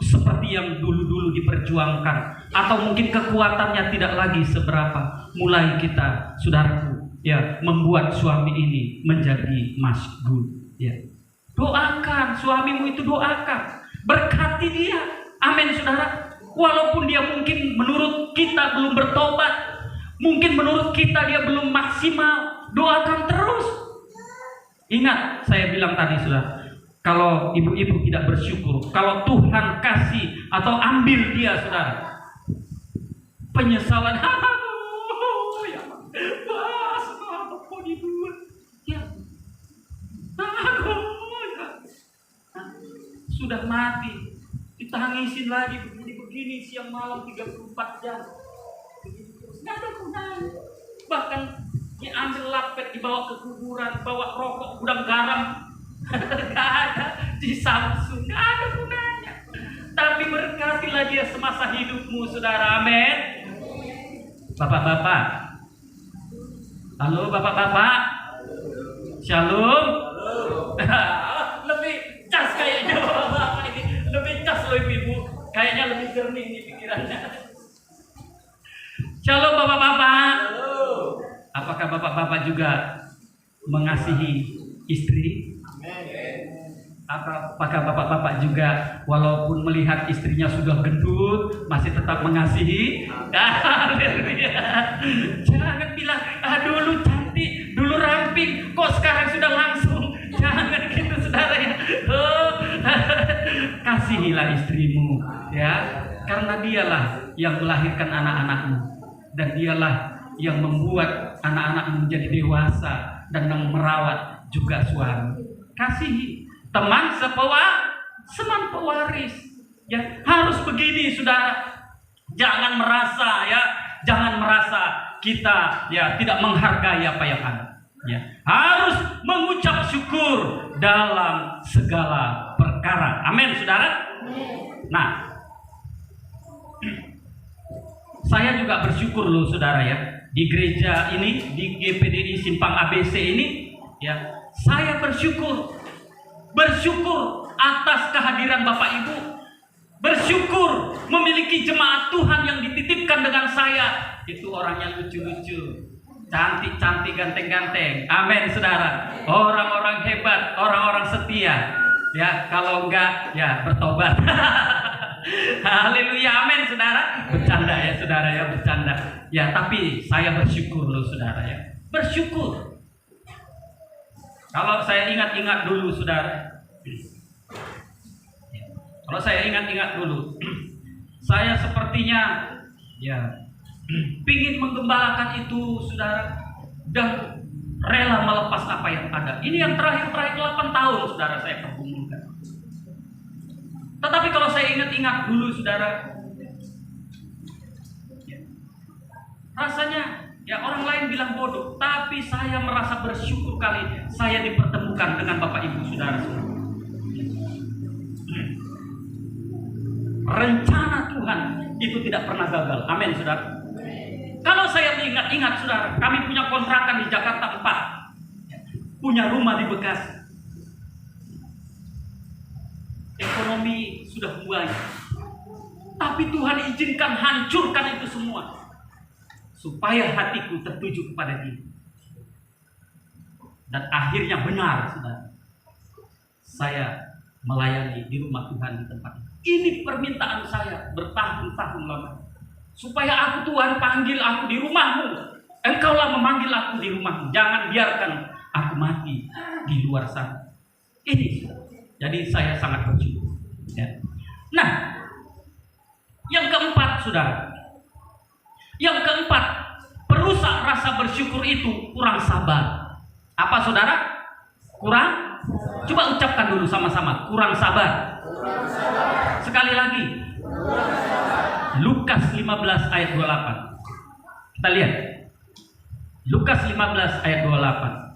seperti yang dulu-dulu diperjuangkan, atau mungkin kekuatannya tidak lagi seberapa. Mulai kita, saudaraku, ya membuat suami ini menjadi masgul. Ya, doakan suamimu itu, doakan, berkati dia. Amin, saudara. Walaupun dia mungkin menurut kita belum bertobat, mungkin menurut kita dia belum maksimal, doakan terus. Ingat, saya bilang tadi, saudara. Kalau ibu-ibu tidak bersyukur, kalau Tuhan kasih atau ambil dia, saudara, penyesalan, sudah mati, ditangisin lagi begini siang malam 34 jam, nggak ada gunanya. Bahkan diambil lapet, dibawa ke kuburan, bawa rokok, gudang garam. Gak ada di Samsung, gak ada gunanya. Tapi berkatilah dia semasa hidupmu, saudara. Amin. Bapak-bapak, halo bapak-bapak, shalom. Lebih cas kayaknya bapak-bapak ini, lebih cas loh ibu-ibu, kayaknya lebih jernih nih pikirannya. Shalom bapak-bapak. Apakah bapak-bapak juga mengasihi istri? Apakah bapak-bapak juga walaupun melihat istrinya sudah gendut masih tetap mengasihi? Jangan bilang, dulu cantik, dulu ramping, kok sekarang sudah langsung. Jangan gitu, saudara ya. Kasihilah istrimu ya, karena dialah yang melahirkan anak-anakmu, dan dialah yang membuat anak-anakmu menjadi dewasa dan yang merawat juga suami. Kasihi. Teman seman pewaris. Ya, harus begini, saudara. Jangan merasa ya, jangan merasa kita ya tidak menghargai apa yang ada. Ya, harus mengucap syukur dalam segala perkara. Amin, saudara. Nah, saya juga bersyukur loh, saudara ya. Di gereja ini, di GPDI Simpang ABC ini, ya, saya bersyukur atas kehadiran Bapak Ibu bersyukur memiliki jemaat Tuhan yang dititipkan dengan saya. Itu orang yang lucu-lucu, cantik-cantik, ganteng-ganteng. Amin, saudara. Orang-orang hebat, orang-orang setia. Ya, kalau enggak, ya bertobat. Haleluya, amin, saudara. Bercanda ya, saudara ya, bercanda. Ya, tapi saya bersyukur loh, saudara ya. Bersyukur. Kalau saya ingat-ingat dulu, saudara. Kalau saya ingat-ingat dulu, saya sepertinya ya ingin menggembalakan itu, saudara, dan rela melepas apa yang ada. Ini yang terakhir 8 tahun, saudara, saya pergumulkan. Tetapi kalau saya ingat-ingat dulu, saudara, ya, rasanya ya orang lain bilang bodoh, tapi saya merasa bersyukur kali saya dipertemukan dengan Bapak Ibu, saudara. Rencana Tuhan itu tidak pernah gagal. Amin, saudara. Kalau saya ingat-ingat, saudara, kami punya kontrakan di Jakarta 4, punya rumah di Bekasi. Ekonomi sudah mulai, tapi Tuhan izinkan hancurkan itu semua supaya hatiku tertuju kepada Dia. Dan akhirnya benar, saudara, saya melayani di rumah Tuhan di tempat ini. Ini permintaan saya bertahun-tahun lama, supaya aku, Tuhan, panggil aku di rumah-Mu. Engkaulah memanggil aku di rumah-Mu. Jangan biarkan aku mati di luar sana. Ini, jadi saya sangat bersyukur. Ya. Nah, yang keempat, saudara. Yang keempat, perusak rasa bersyukur itu kurang sabar. Apa, saudara? Kurang? Coba ucapkan dulu sama-sama. Kurang sabar. Sekali lagi. Lukas 15 ayat 28. Kita lihat. Lukas 15 ayat 28.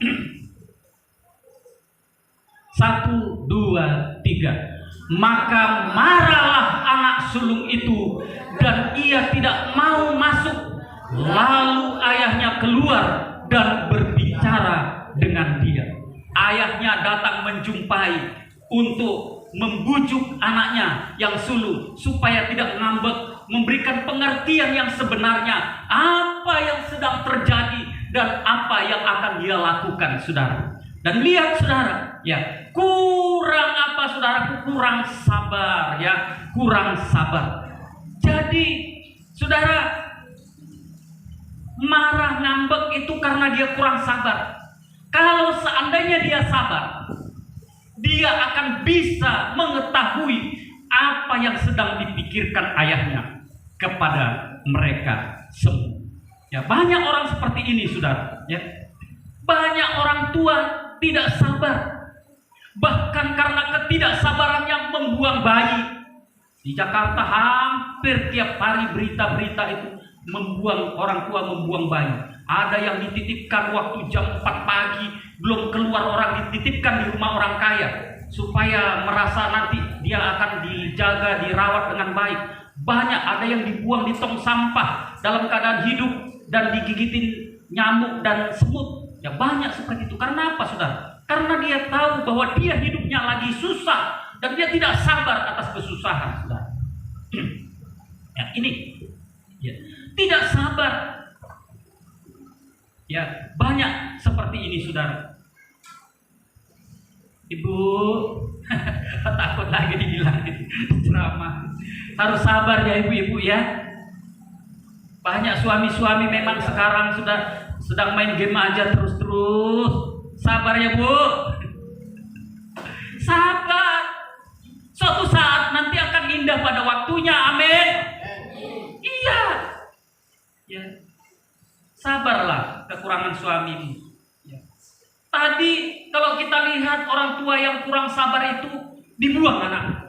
1, 2, 3. Maka marahlah anak sulung itu, dan ia tidak mau masuk. Lalu ayahnya keluar dan berbicara dengan dia. Ayahnya datang menjumpai untuk membujuk anaknya yang sulung supaya tidak ngambek, memberikan pengertian yang sebenarnya apa yang sedang terjadi dan apa yang akan dia lakukan, saudara. Dan lihat, saudara, ya, kurang apa, saudara? Kurang sabar, ya, kurang sabar. Jadi, saudara, marah, ngambek itu karena dia kurang sabar. Kalau seandainya dia sabar, dia akan bisa mengetahui apa yang sedang dipikirkan ayahnya kepada mereka semua. Ya, banyak orang seperti ini, saudara. Ya, banyak orang tua tidak sabar, bahkan karena ketidaksabarannya membuang bayi. Di Jakarta hampir tiap hari berita-berita itu orang tua membuang bayi. Ada yang dititipkan waktu jam 4 pagi, belum keluar orang, dititipkan di rumah orang kaya supaya merasa nanti dia akan dijaga, dirawat dengan baik. Banyak ada yang dibuang di tong sampah dalam keadaan hidup dan digigitin nyamuk dan semut. Ya, banyak seperti itu. Karena apa, saudara? Karena dia tahu bahwa dia hidupnya lagi susah dan dia tidak sabar atas kesusahan, saudara. Ya, ini ya, tidak sabar. Ya, banyak seperti ini, saudara. Ibu, takut lagi dibilang ceramah. Harus sabar ya, ibu-ibu, ya. Banyak suami-suami memang sekarang sudah sedang main game aja terus-terus. Sabar ya, Bu. Sabar. Suatu saat nanti akan indah pada waktunya. Amin. Iya. Ya. Sabarlah kekurangan suamimu. Ya. Tadi kalau kita lihat orang tua yang kurang sabar itu dibuang anak.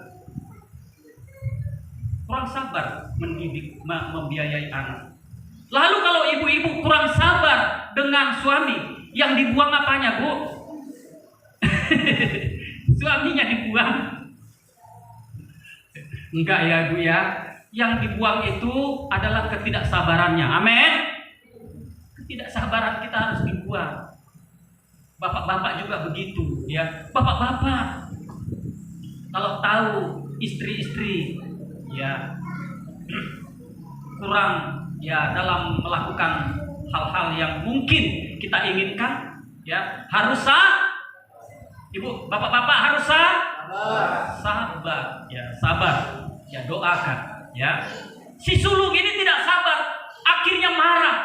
Kurang sabar mendidik, membiayai anak. Lalu kalau ibu-ibu kurang sabar dengan suami, yang dibuang apanya, Bu? Suaminya dibuang. Enggak ya, Bu, ya. Yang dibuang itu adalah ketidaksabarannya. Amin. Ketidaksabaran kita harus dibuang. Bapak-bapak juga begitu, ya. Bapak-bapak kalau tahu istri-istri ya kurang ya dalam melakukan hal-hal yang mungkin kita inginkan, ya harus ibu, bapak-bapak harus sabar, ya sabar, ya doakan, ya. Si sulung ini tidak sabar, akhirnya marah.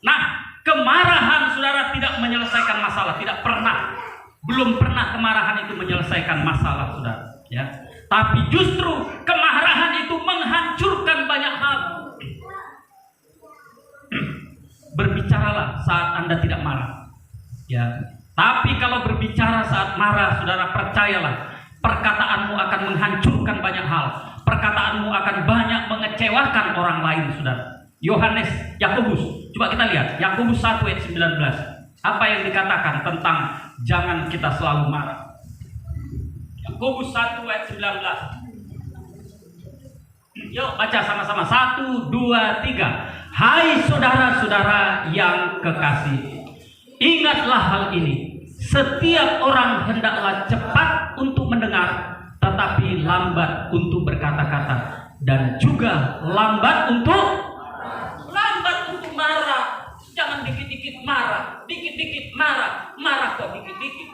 Nah, kemarahan saudara tidak menyelesaikan masalah, tidak pernah, belum pernah kemarahan itu menyelesaikan masalah, saudara, ya. Tapi justru kemarahan itu menghancurkan banyak hal. Berbicaralah saat Anda tidak marah, ya. Tapi kalau berbicara saat marah, saudara, percayalah, perkataanmu akan menghancurkan banyak hal. Perkataanmu akan banyak mengecewakan orang lain, saudara. Yakobus, coba kita lihat Yakobus 1 ayat 19. Apa yang dikatakan tentang jangan kita selalu marah? Yakobus 1 ayat 19. Yuk baca sama-sama, 1, 2, 3. Hai saudara-saudara yang kekasih, ingatlah hal ini. Setiap orang hendaklah cepat untuk mendengar, tetapi lambat untuk berkata-kata, dan juga lambat untuk marah. Jangan dikit-dikit marah, dikit-dikit marah, marah kok dikit-dikit.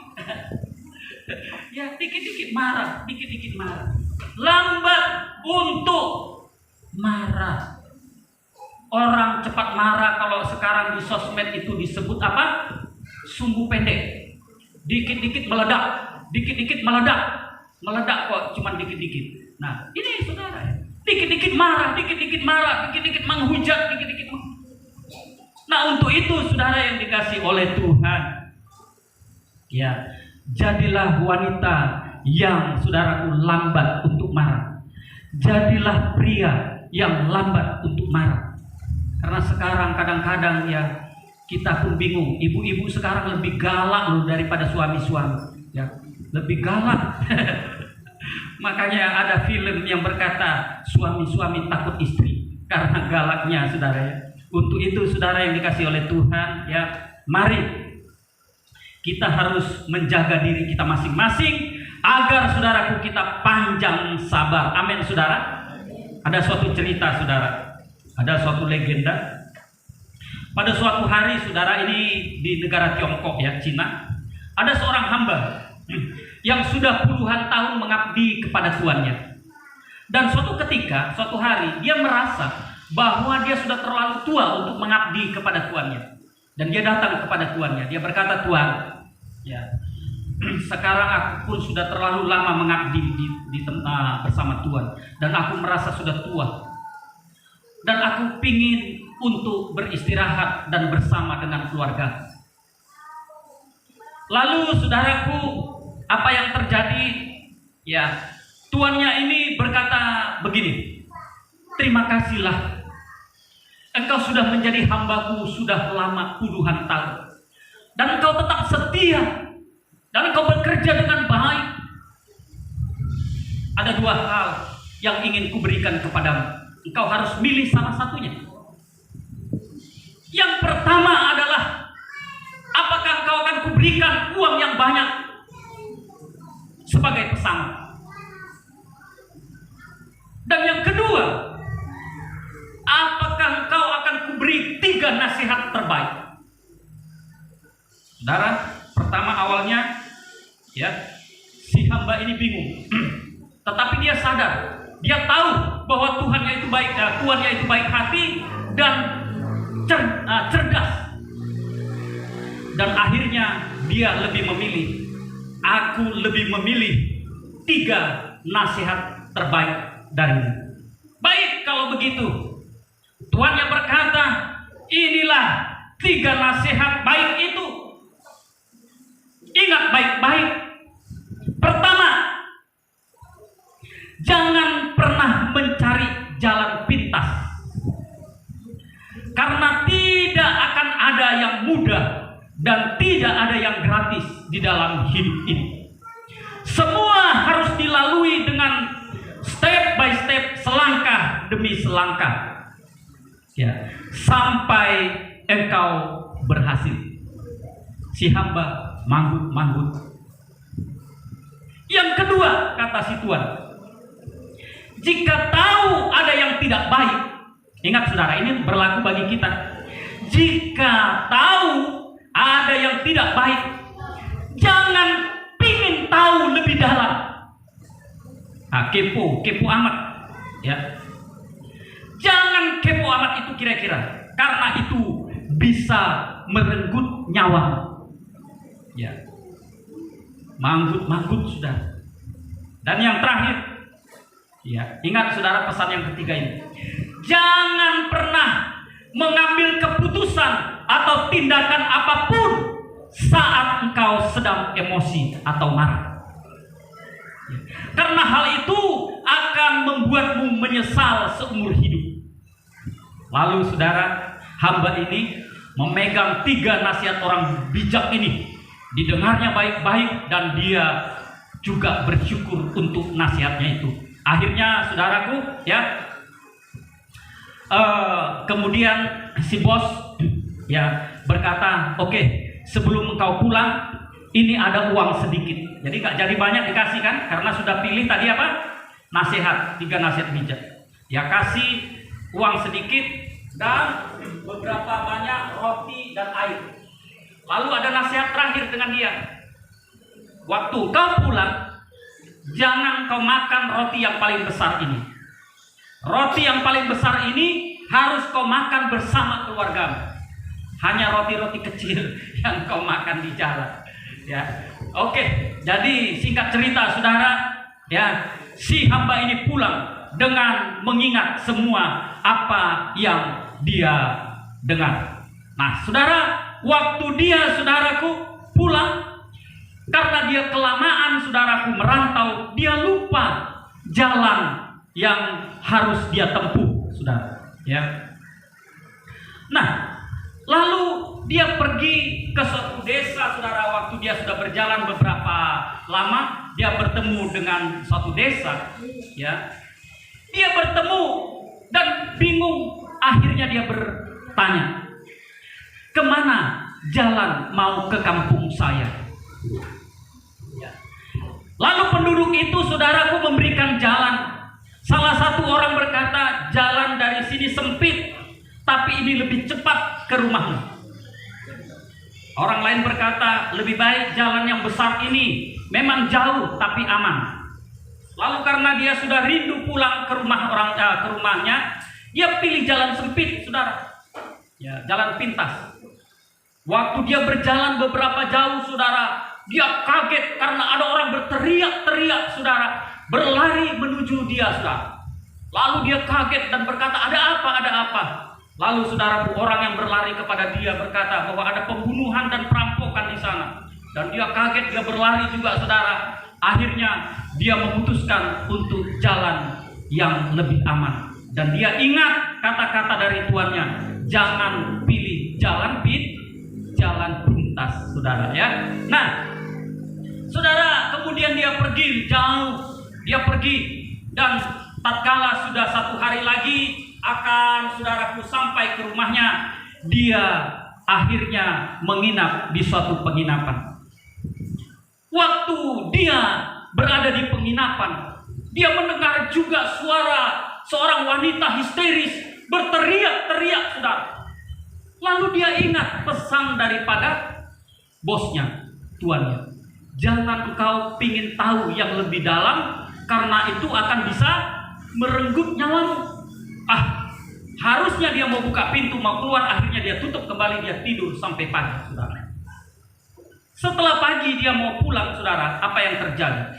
Ya, dikit-dikit marah, dikit-dikit marah. Lambat untuk marah. Orang cepat marah kalau sekarang di sosmed itu disebut apa? Sumbu pendek. Dikit-dikit meledak, dikit-dikit meledak. Meledak kok cuman dikit-dikit. Nah, ini saudara, dikit-dikit marah, dikit-dikit marah, dikit-dikit menghujat, dikit-dikit. Nah, untuk itu saudara yang dikasih oleh Tuhan, ya, jadilah wanita yang saudaraku lambat untuk marah. Jadilah pria yang lambat untuk marah. Karena sekarang kadang-kadang ya kita pun bingung. Ibu-ibu sekarang lebih galak loh daripada suami-suami, ya, lebih galak. Makanya ada film yang berkata suami-suami takut istri karena galaknya, saudara, ya. Untuk itu saudara yang dikasih oleh Tuhan, ya, mari kita harus menjaga diri kita masing-masing agar saudaraku kita panjang sabar. Amin, saudara. Ada suatu cerita, saudara. Ada suatu legenda. Pada suatu hari, saudara, ini di negara Tiongkok, ya, Cina, ada seorang hamba yang sudah puluhan tahun mengabdi kepada tuannya. Dan suatu ketika, suatu hari, dia merasa bahwa dia sudah terlalu tua untuk mengabdi kepada tuannya. Dan dia datang kepada tuannya. Dia berkata, "Tuan, ya, sekarang aku pun sudah terlalu lama mengabdi bersama Tuan, dan aku merasa sudah tua. Dan aku pingin untuk beristirahat dan bersama dengan keluarga." Lalu saudaraku, apa yang terjadi? Ya, tuannya ini berkata begini, "Terima kasihlah, engkau sudah menjadi hambaku sudah lama puluhan tahun. Dan engkau tetap setia, dan engkau bekerja dengan baik. Ada dua hal yang ingin kuberikan kepadamu. Engkau harus milih salah satunya. Yang pertama adalah, apakah engkau akan kuberikan uang yang banyak sebagai pesangon? Dan yang kedua, apakah engkau akan kuberi 3 nasihat terbaik?" Saudara, pertama awalnya, ya, si hamba ini bingung. Tetapi dia sadar, dia tahu bahwa Tuhannya itu baik, tuannya itu baik hati dan cerdas. Dan akhirnya dia lebih memilih, aku lebih memilih 3 nasihat terbaik darimu. Baik, kalau begitu. Tuannya berkata, inilah 3 nasihat baik itu. Ingat baik-baik. Pertama, jangan pernah mencari jalan pintas. Karena tidak akan ada yang mudah dan tidak ada yang gratis di dalam hidup ini. Semua harus dilalui dengan step by step, selangkah demi selangkah, ya, sampai engkau berhasil. Si hamba manggut. Yang kedua, kata si tuan, Jika tahu ada yang tidak baik, ingat saudara, ini berlaku bagi kita. Jika tahu ada yang tidak baik, jangan pingin tahu lebih dalam. Kepo amat, ya. Jangan kepo amat itu kira-kira, karena itu bisa merenggut nyawa. Ya, manggut sudah. Dan yang terakhir, ya, ingat saudara pesan yang ketiga ini. Jangan pernah mengambil keputusan atau tindakan apapun saat engkau sedang emosi atau marah. Karena hal itu akan membuatmu menyesal seumur hidup. Lalu saudara, hamba ini memegang 3 nasihat orang bijak ini. Didengarnya baik-baik dan dia juga bersyukur untuk nasihatnya itu. Akhirnya saudaraku, ya, kemudian si bos, ya, berkata, oke, sebelum engkau pulang, ini ada uang sedikit. Jadi gak jadi banyak dikasih kan, karena sudah pilih tadi apa? Nasihat, 3 nasihat bijak. Ya, kasih uang sedikit dan beberapa banyak roti dan air. Lalu ada nasihat terakhir dengan dia. Waktu kau pulang, jangan kau makan roti yang paling besar ini. Roti yang paling besar ini harus kau makan bersama keluargamu. Hanya roti-roti kecil yang kau makan di jalan. Ya, oke. Jadi singkat cerita saudara, ya, si hamba ini pulang dengan mengingat semua apa yang dia dengar. Nah, saudara, waktu dia, saudaraku, pulang, karena dia kelamaan, saudaraku, merantau, dia lupa jalan yang harus dia tempuh, saudara. Ya. Nah, lalu dia pergi ke suatu desa, saudara. Waktu dia sudah berjalan beberapa lama, dia bertemu dengan suatu desa. Ya, dia bertemu dan bingung. Akhirnya dia bertanya, kemana jalan mau ke kampung saya? Ya. Lalu penduduk itu, saudaraku, memberikan jalan. Salah satu orang berkata, jalan dari sini sempit, tapi ini lebih cepat ke rumahmu. Orang lain berkata, lebih baik jalan yang besar ini, memang jauh tapi aman. Lalu karena dia sudah rindu pulang ke rumahnya, dia pilih jalan sempit, saudara. Ya, jalan pintas. Waktu dia berjalan beberapa jauh, saudara, dia kaget karena ada orang berteriak-teriak, saudara, berlari menuju dia, saudara. Lalu dia kaget dan berkata, ada apa? Lalu saudara, orang yang berlari kepada dia berkata bahwa ada pembunuhan dan perampokan di sana. Dan dia kaget, dia berlari juga, saudara. Akhirnya dia memutuskan untuk jalan yang lebih aman. Dan dia ingat kata-kata dari tuannya, jangan pilih jalan pintas, saudara, ya. Nah, saudara, kemudian dia pergi jauh, dia pergi, dan tatkala sudah 1 hari lagi akan, saudaraku, sampai ke rumahnya, dia akhirnya menginap di suatu penginapan. Waktu dia berada di penginapan, dia mendengar juga suara seorang wanita histeris berteriak-teriak, saudara. Lalu dia ingat pesan daripada bosnya, tuannya. Jangan engkau pingin tahu yang lebih dalam, karena itu akan bisa merenggut nyawamu. Harusnya dia mau buka pintu, mau keluar, akhirnya dia tutup kembali, dia tidur sampai pagi, saudara. Setelah pagi dia mau pulang, saudara, apa yang terjadi?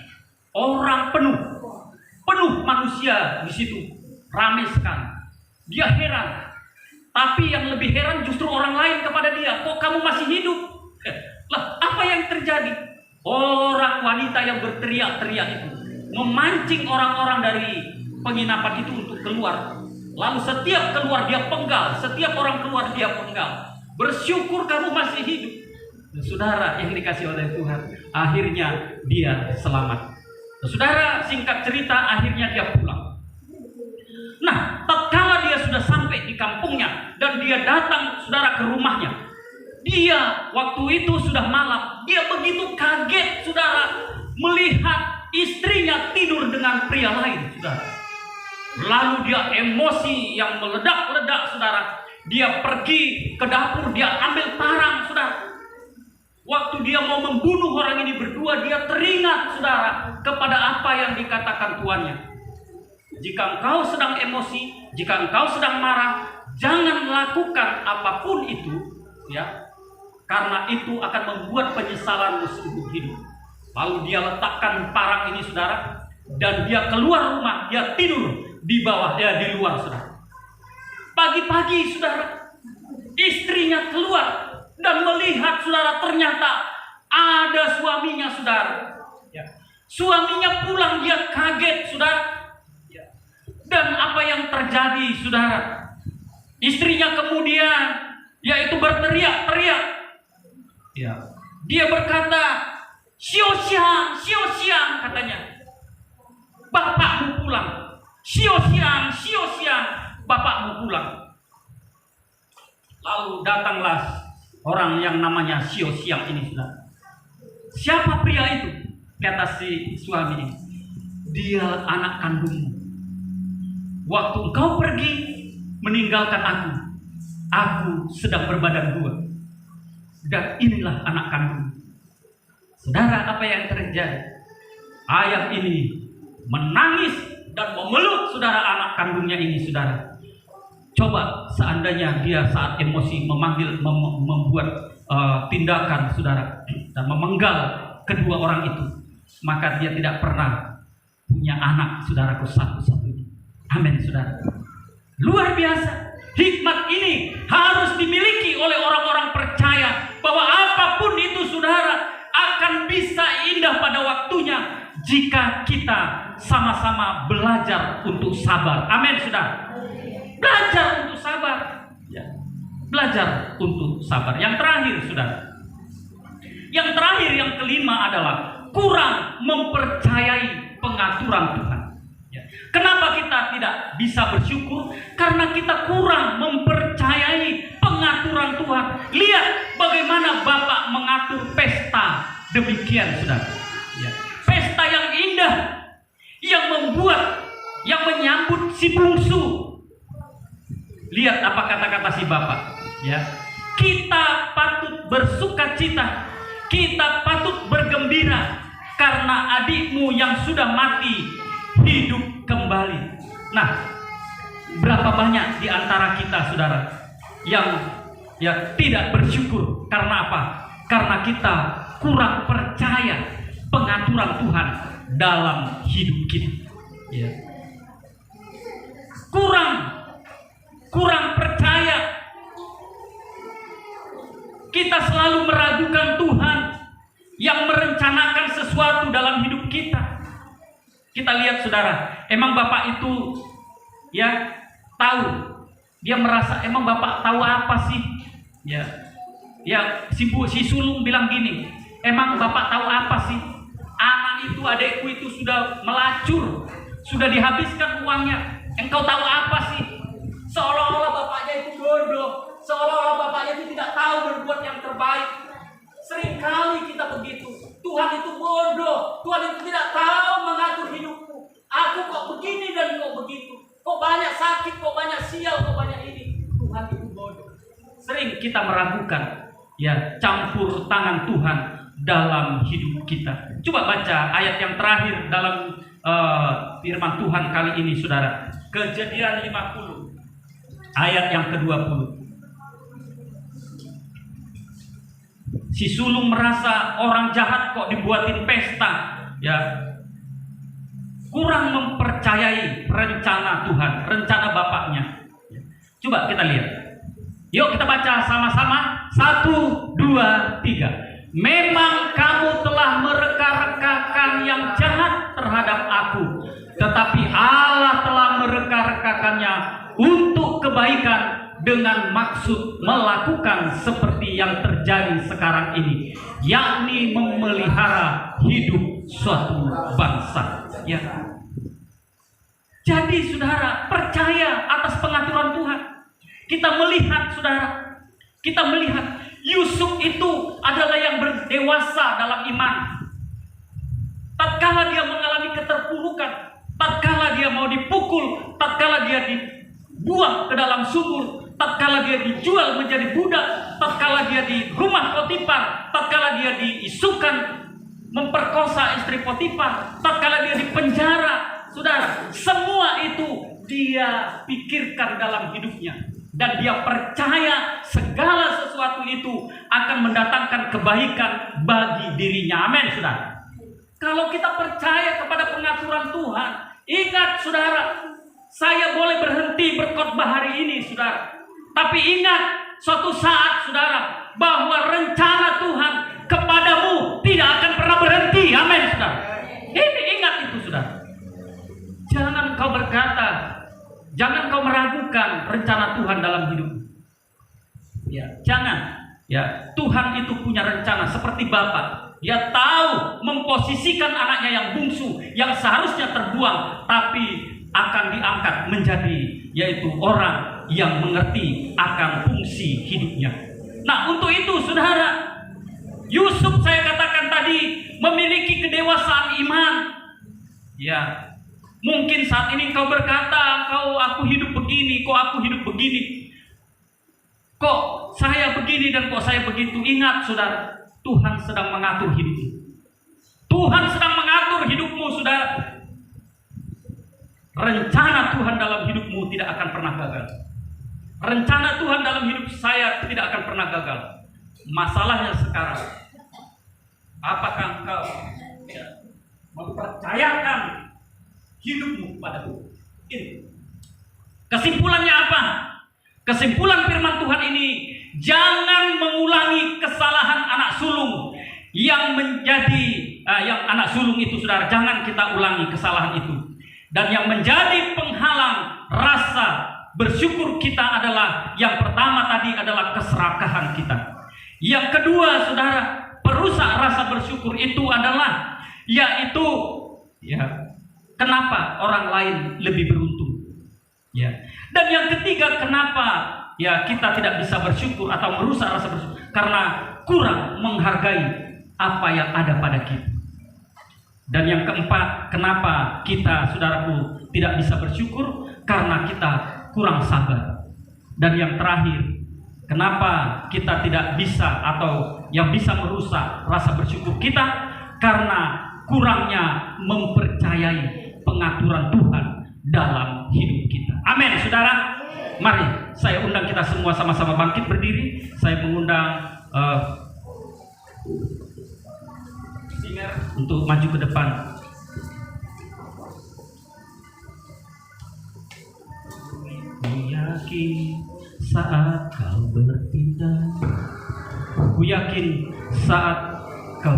Orang penuh manusia di situ, ramai sekali. Dia heran. Tapi yang lebih heran justru orang lain kepada dia. Kok kamu masih hidup? Lah, apa yang terjadi? Orang wanita yang berteriak-teriak itu memancing orang-orang dari penginapan itu untuk keluar. Lalu setiap keluar dia penggal, setiap orang keluar dia penggal. Bersyukur kamu masih hidup. Saudara yang dikasih oleh Tuhan, akhirnya dia selamat. Saudara, singkat cerita, akhirnya dia pulang. Nah, tatkala dia sudah sampai di kampungnya dan dia datang, saudara, ke rumahnya, dia waktu itu sudah malam. Dia begitu kaget, saudara, melihat istrinya tidur dengan pria lain, saudara. Lalu dia emosi yang meledak-ledak, saudara. Dia pergi ke dapur, dia ambil parang, saudara. Waktu dia mau membunuh orang ini berdua, dia teringat, saudara, kepada apa yang dikatakan tuannya. Jika engkau sedang emosi, jika engkau sedang marah, jangan lakukan apapun itu, ya, karena itu akan membuat penyesalanmu seumur hidup. Lalu dia letakkan parang ini, saudara, dan dia keluar rumah, dia tidur di bawah, di luar, saudara. Pagi-pagi, saudara, istrinya keluar dan melihat, saudara, ternyata ada suaminya, saudara. Ya. Suaminya pulang, dia kaget, saudara. Ya. Dan apa yang terjadi, saudara? Istrinya kemudian, yaitu berteriak-teriak. Ya. Dia berkata, "Siang, katanya. Bapakmu pulang. Siang, bapakmu pulang." Lalu datanglah orang yang namanya siang ini, saudara. Siapa pria itu? Kata si suami ini. Dia anak kandungmu. Waktu engkau pergi meninggalkan aku sedang berbadan dua. Dan inilah anak kandungmu. Saudara, apa yang terjadi? Ayah ini menangis dan memeluk, saudara, anak kandungnya ini, saudara. Coba seandainya dia saat emosi membuat tindakan, saudara, dan memenggal kedua orang itu, maka dia tidak pernah punya anak, saudaraku, satu-satunya. Amin, saudara. Luar biasa. Hikmat ini harus dimiliki oleh orang-orang percaya bahwa apapun itu, saudara, akan bisa indah pada waktunya jika kita sama-sama belajar untuk sabar. Amin, saudara. Belajar untuk sabar. Ya. Belajar untuk sabar. Yang terakhir, saudara. Yang terakhir, yang kelima adalah kurang mempercayai pengaturan Tuhan. Ya. Kenapa kita tidak bisa bersyukur? Karena kita kurang mempercayai pengaturan Tuhan. Lihat bagaimana Bapak mengatur pesta demikian, saudara. Ya. Pesta yang indah, yang menyambut si bungsu. Lihat apa kata-kata si Bapak. Ya. Kita patut bersukacita, kita patut bergembira karena adikmu yang sudah mati hidup kembali. Nah, berapa banyak di antara kita, saudara, yang tidak bersyukur karena apa? Karena kita kurang percaya pengaturan Tuhan dalam hidup kita. Ya. Kurang percaya. Kita selalu meragukan Tuhan yang merencanakan sesuatu dalam hidup kita. Kita lihat, saudara, emang Bapak itu tahu, dia merasa emang Bapak tahu apa sih? Si sulung bilang gini, emang Bapak tahu apa sih? Anak itu, adekku itu sudah melacur, sudah dihabiskan uangnya. Engkau tahu apa sih? Seolah-olah bapaknya itu bodoh, seolah-olah bapaknya itu tidak tahu berbuat yang terbaik. Seringkali kita begitu. Tuhan itu bodoh, Tuhan itu tidak tahu mengatur hidupku. Aku kok begini dan kok begitu, kok banyak sakit, kok banyak sial, kok banyak ini. Tuhan itu bodoh. Sering kita meragukan campur tangan Tuhan dalam hidup kita. Coba baca ayat yang terakhir dalam firman Tuhan kali ini, saudara. Kejadian 50 ayat yang ke-20. Si sulung merasa orang jahat kok dibuatin pesta, kurang mempercayai rencana Tuhan, rencana Bapaknya. Coba kita lihat. Yuk kita baca sama-sama. 1, 2, 3. Memang kamu telah mereka-rekakan yang jahat terhadap aku, tetapi Allah telah mereka-rekakannya untuk kebaikan dengan maksud melakukan seperti yang terjadi sekarang ini, yakni memelihara hidup suatu bangsa. Jadi, saudara, percaya atas pengaturan Tuhan. Kita melihat, saudara, Yusuf itu adalah yang berdewasa dalam iman. Tatkala dia mengalami keterpurukan, tatkala dia mau dipukul, tatkala dia dibuang ke dalam sumur, tatkala dia dijual menjadi budak, tatkala dia di rumah Potifar, tatkala dia diisukan memperkosa istri Potifar, tatkala dia di penjara. Saudara, semua itu dia pikirkan dalam hidupnya, dan dia percaya segala sesuatu itu akan mendatangkan kebaikan bagi dirinya. Amin, saudara. Kalau kita percaya kepada pengaturan Tuhan, ingat saudara, saya boleh berhenti berkhotbah hari ini, saudara. Tapi ingat, suatu saat saudara, bahwa rencana Tuhan kepadamu tidak akan pernah berhenti. Amin, saudara. Ini ingat itu, saudara. Jangan kau berkata, jangan kau meragukan rencana Tuhan dalam hidupmu. Ya, jangan. Ya, Tuhan itu punya rencana seperti Bapa. Dia tahu memposisikan anaknya yang bungsu, yang seharusnya terbuang, tapi akan diangkat menjadi yaitu orang yang mengerti akan fungsi hidupnya. Nah, untuk itu saudara, Yusuf saya katakan tadi memiliki kedewasaan iman. Ya, mungkin saat ini kau berkata, aku hidup begini, kok aku hidup begini, kok saya begini dan kok saya begitu. Ingat saudara, Tuhan sedang mengatur hidupmu. Tuhan sedang mengatur hidupmu, saudara. Rencana Tuhan dalam hidupmu tidak akan pernah gagal. Rencana Tuhan dalam hidup saya tidak akan pernah gagal. Masalahnya sekarang, apakah engkau mempercayakan hidupmu kepada Tuhan? Kesimpulannya apa? Kesimpulan firman Tuhan ini, jangan mengulangi kesalahan anak sulung yang menjadi yang anak sulung itu, saudara. Jangan kita ulangi kesalahan itu. Dan yang menjadi penghalang rasa bersyukur kita adalah, yang pertama tadi adalah keserakahan kita. Yang kedua, saudara, perusak rasa bersyukur itu adalah yaitu kenapa orang lain lebih beruntung. Ya. Dan yang ketiga, kenapa kita tidak bisa bersyukur atau merusak rasa bersyukur? Karena kurang menghargai apa yang ada pada kita. Dan yang keempat, kenapa kita, saudaraku, tidak bisa bersyukur? Karena kita kurang sabar. Dan yang terakhir, kenapa kita tidak bisa atau yang bisa merusak rasa bersyukur kita? Karena kurangnya mempercayai pengaturan Tuhan dalam hidup kita. Amin, saudara. Mari saya undang kita semua sama-sama bangkit berdiri. Saya mengundang singer untuk maju ke depan. Ku yakin saat kau berpindah, ku yakin saat kau